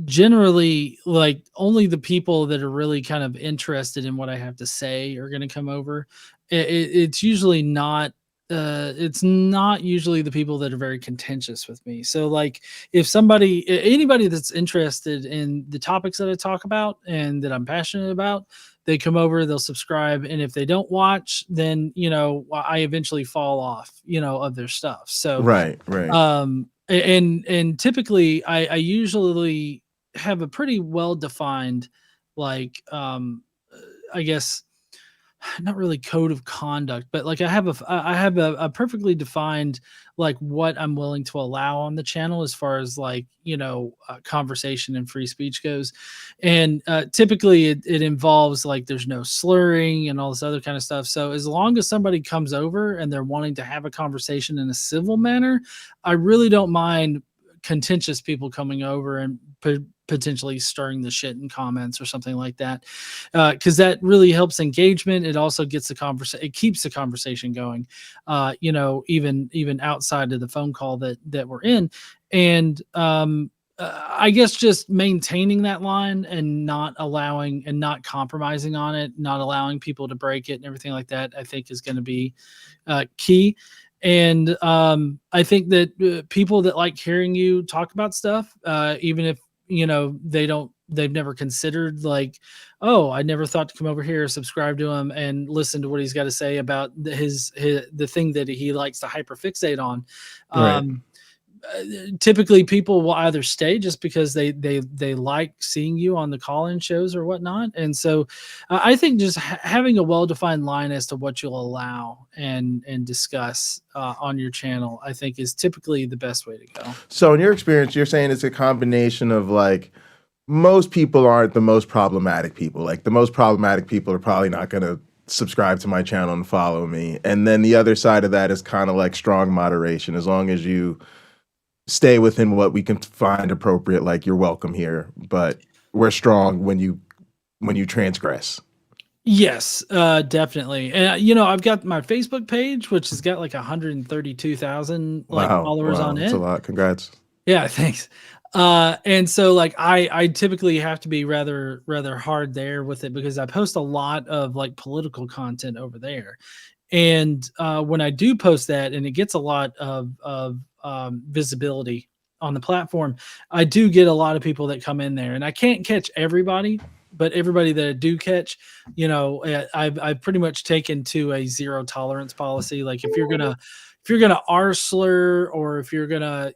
generally, like, only the people that are really kind of interested in what I have to say are going to come over. It's usually not it's not usually the people that are very contentious with me. So like if anybody that's interested in the topics that I talk about and that I'm passionate about, they come over, they'll subscribe. And if they don't watch, then, I eventually fall off, of their stuff. So, Right. and typically I usually have a pretty well-defined, like, I guess, not really code of conduct, but like I have a perfectly defined like what I'm willing to allow on the channel as far as like conversation and free speech goes, and typically it involves like there's no slurring and all this other kind of stuff. So as long as somebody comes over and they're wanting to have a conversation in a civil manner, I really don't mind contentious people coming over and potentially stirring the shit in comments or something like that, because that really helps engagement. It also gets it keeps the conversation going, even outside of the phone call that we're in. And I guess just maintaining that line and not compromising on it, not allowing people to break it and everything like that, I think is going to be key. And I think that people that like hearing you talk about stuff, even if they've never considered like, oh, I never thought to come over here, subscribe to him and listen to what he's got to say about the thing that he likes to hyperfixate on. Right. Typically people will either stay just because they like seeing you on the call-in shows or whatnot. And so I think just having a well-defined line as to what you'll allow and discuss on your channel, I think is typically the best way to go. So in your experience, you're saying it's a combination of like, most people aren't the most problematic people. Like the most problematic people are probably not going to subscribe to my channel and follow me. And then the other side of that is kind of like strong moderation. As long as you stay within what we can find appropriate, like you're welcome here, but we're strong when you transgress. Yes, definitely. And I've got my Facebook page, which has got like 132,000 followers on it. That's a lot. Congrats. Yeah, thanks. And so like I typically have to be rather hard there with it because I post a lot of like political content over there. And when I do post that and it gets a lot of visibility on the platform, I do get a lot of people that come in there, and I can't catch everybody, but everybody that I do catch, I've pretty much taken to a zero tolerance policy. Like if you're gonna R slur, or if you're gonna,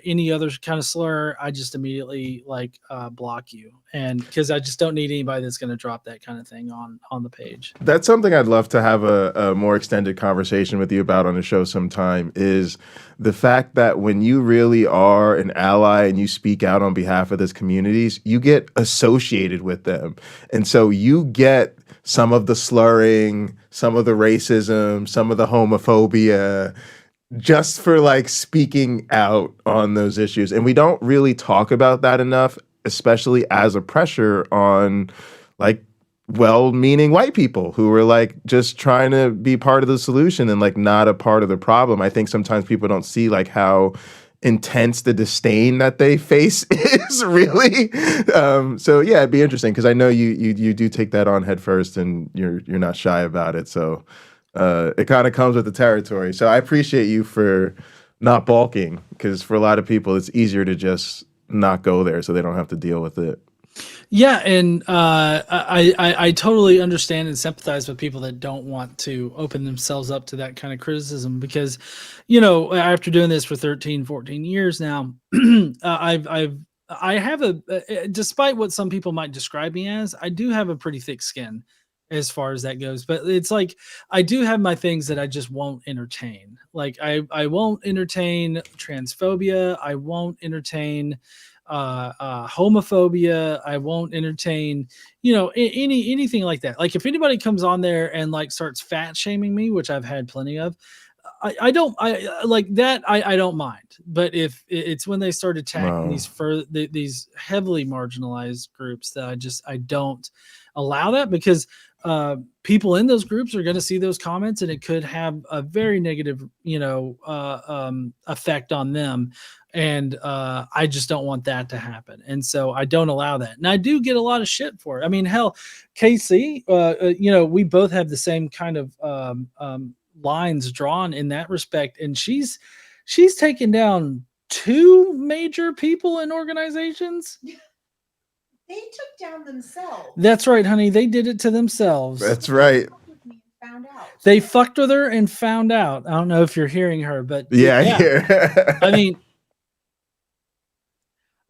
any other kind of slur, I just immediately like block you, and because I just don't need anybody that's gonna drop that kind of thing on the page. That's something I'd love to have a more extended conversation with you about on the show sometime, is the fact that when you really are an ally and you speak out on behalf of these communities, you get associated with them. And so you get some of the slurring, some of the racism, some of the homophobia, just for like speaking out on those issues. And we don't really talk about that enough, especially as a pressure on like well-meaning white people who are like just trying to be part of the solution and like not a part of the problem. I think sometimes people don't see like how intense the disdain that they face is really. So yeah, it'd be interesting because I know you do take that on head first and you're not shy about it. So it kind of comes with the territory. So I appreciate you for not balking, because for a lot of people it's easier to just not go there so they don't have to deal with it. Yeah, and I totally understand and sympathize with people that don't want to open themselves up to that kind of criticism because, after doing this for 13, 14 years now, I have despite what some people might describe me as, I do have a pretty thick skin as far as that goes. But it's like I do have my things that I just won't entertain. Like I won't entertain transphobia. I won't entertain homophobia. I won't entertain, anything like that. Like if anybody comes on there and like starts fat shaming me, which I've had plenty of, I don't like that. I don't mind. But if it's when they start attacking these heavily marginalized groups that I don't allow that, because people in those groups are going to see those comments and it could have a very negative, effect on them. And I just don't want that to happen. And so I don't allow that. And I do get a lot of shit for it. I mean, hell, KC, we both have the same kind of lines drawn in that respect. And she's taken down 2 major people in organizations. They took down themselves. That's right, honey. They did it to themselves. That's right. Found out. They fucked with her and found out. I don't know if you're hearing her, but Yeah, I hear. I mean,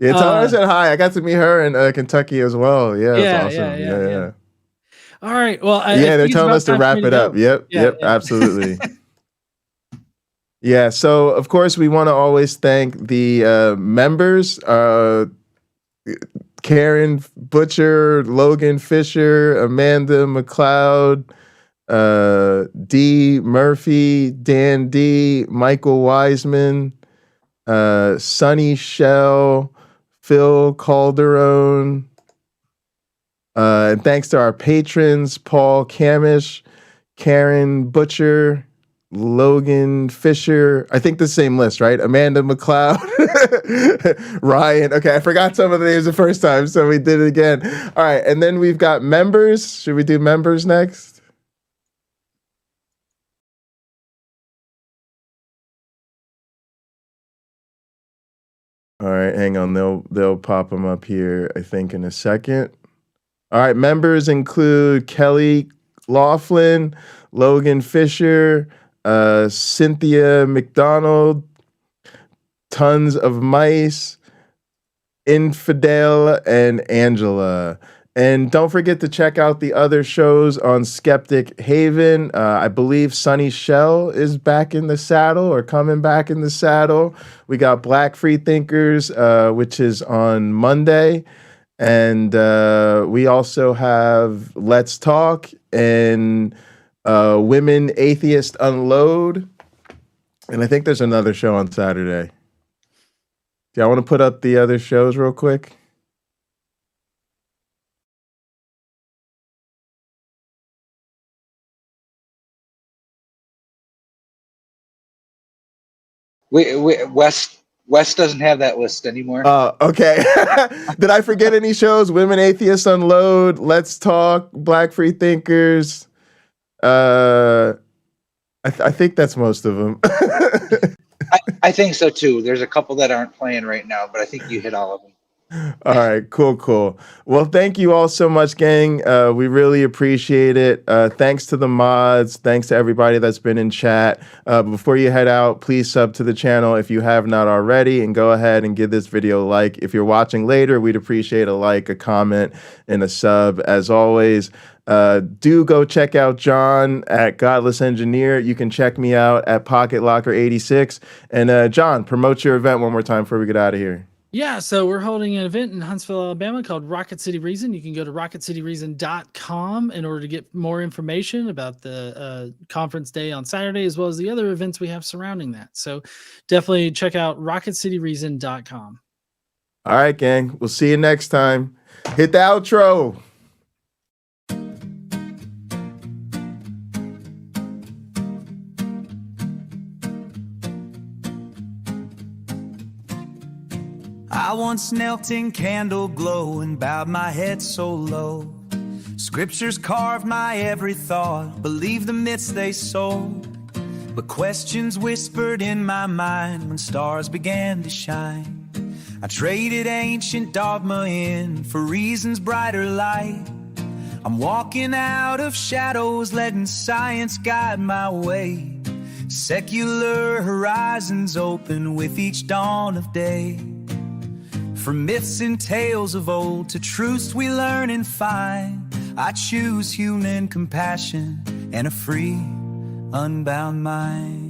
yeah, tell her I said hi. I got to meet her in Kentucky as well. Yeah, that's awesome. Yeah. All right. Well, they're telling us to wrap it up. Yep, absolutely. Yeah, so of course we want to always thank the members, Karen Butcher, Logan Fisher, Amanda McLeod, D Murphy, Dan D, Michael Wiseman, Sonny Shell, Phil Calderone, and thanks to our patrons, Paul Cammish, Karen Butcher, Logan Fisher. I think the same list, right? Amanda McLeod, Rion. Okay, I forgot some of the names the first time, so we did it again. All right, and then we've got members. Should we do members next? All right, hang on. They'll pop them up here, I think, in a second. All right, members include Kelley Laughlin, Logan Fisher, Cynthia McDonald, Tons of Mice, Infidel, and Angela. And don't forget to check out the other shows on Skeptic Haven. I believe Sonny Shell is back in the saddle or coming back in the saddle. We got Black Freethinkers, which is on Monday. And we also have Let's Talk and Women Atheist Unload. And I think there's another show on Saturday. Do y'all want to put up the other shows real quick? Wes doesn't have that list anymore. Okay. Did I forget any shows? Women Atheists Unload, Let's Talk, Black Freethinkers. I think that's most of them. I think so too. There's a couple that aren't playing right now, but I think you hit all of them. All right, cool. Well, thank you all so much, gang. We really appreciate it. Thanks to the mods. Thanks to everybody that's been in chat. Before you head out, please sub to the channel if you have not already, and go ahead and give this video a like. If you're watching later, we'd appreciate a like, a comment, and a sub. As always, do go check out John at Godless Engineer. You can check me out at Pocket Locker 86. And John, promote your event one more time before we get out of here. Yeah, so we're holding an event in Huntsville, Alabama called Rocket City Reason. You can go to rocketcityreason.com in order to get more information about the conference day on Saturday, as well as the other events we have surrounding that. So definitely check out rocketcityreason.com. All right, gang. We'll see you next time. Hit the outro. I once knelt in candle glow and bowed my head so low. Scriptures carved my every thought, believed the myths they sold. But questions whispered in my mind when stars began to shine. I traded ancient dogma in for reason's brighter light. I'm walking out of shadows, letting science guide my way. Secular horizons open with each dawn of day. From myths and tales of old to truths we learn and find, I choose human compassion and a free, unbound mind.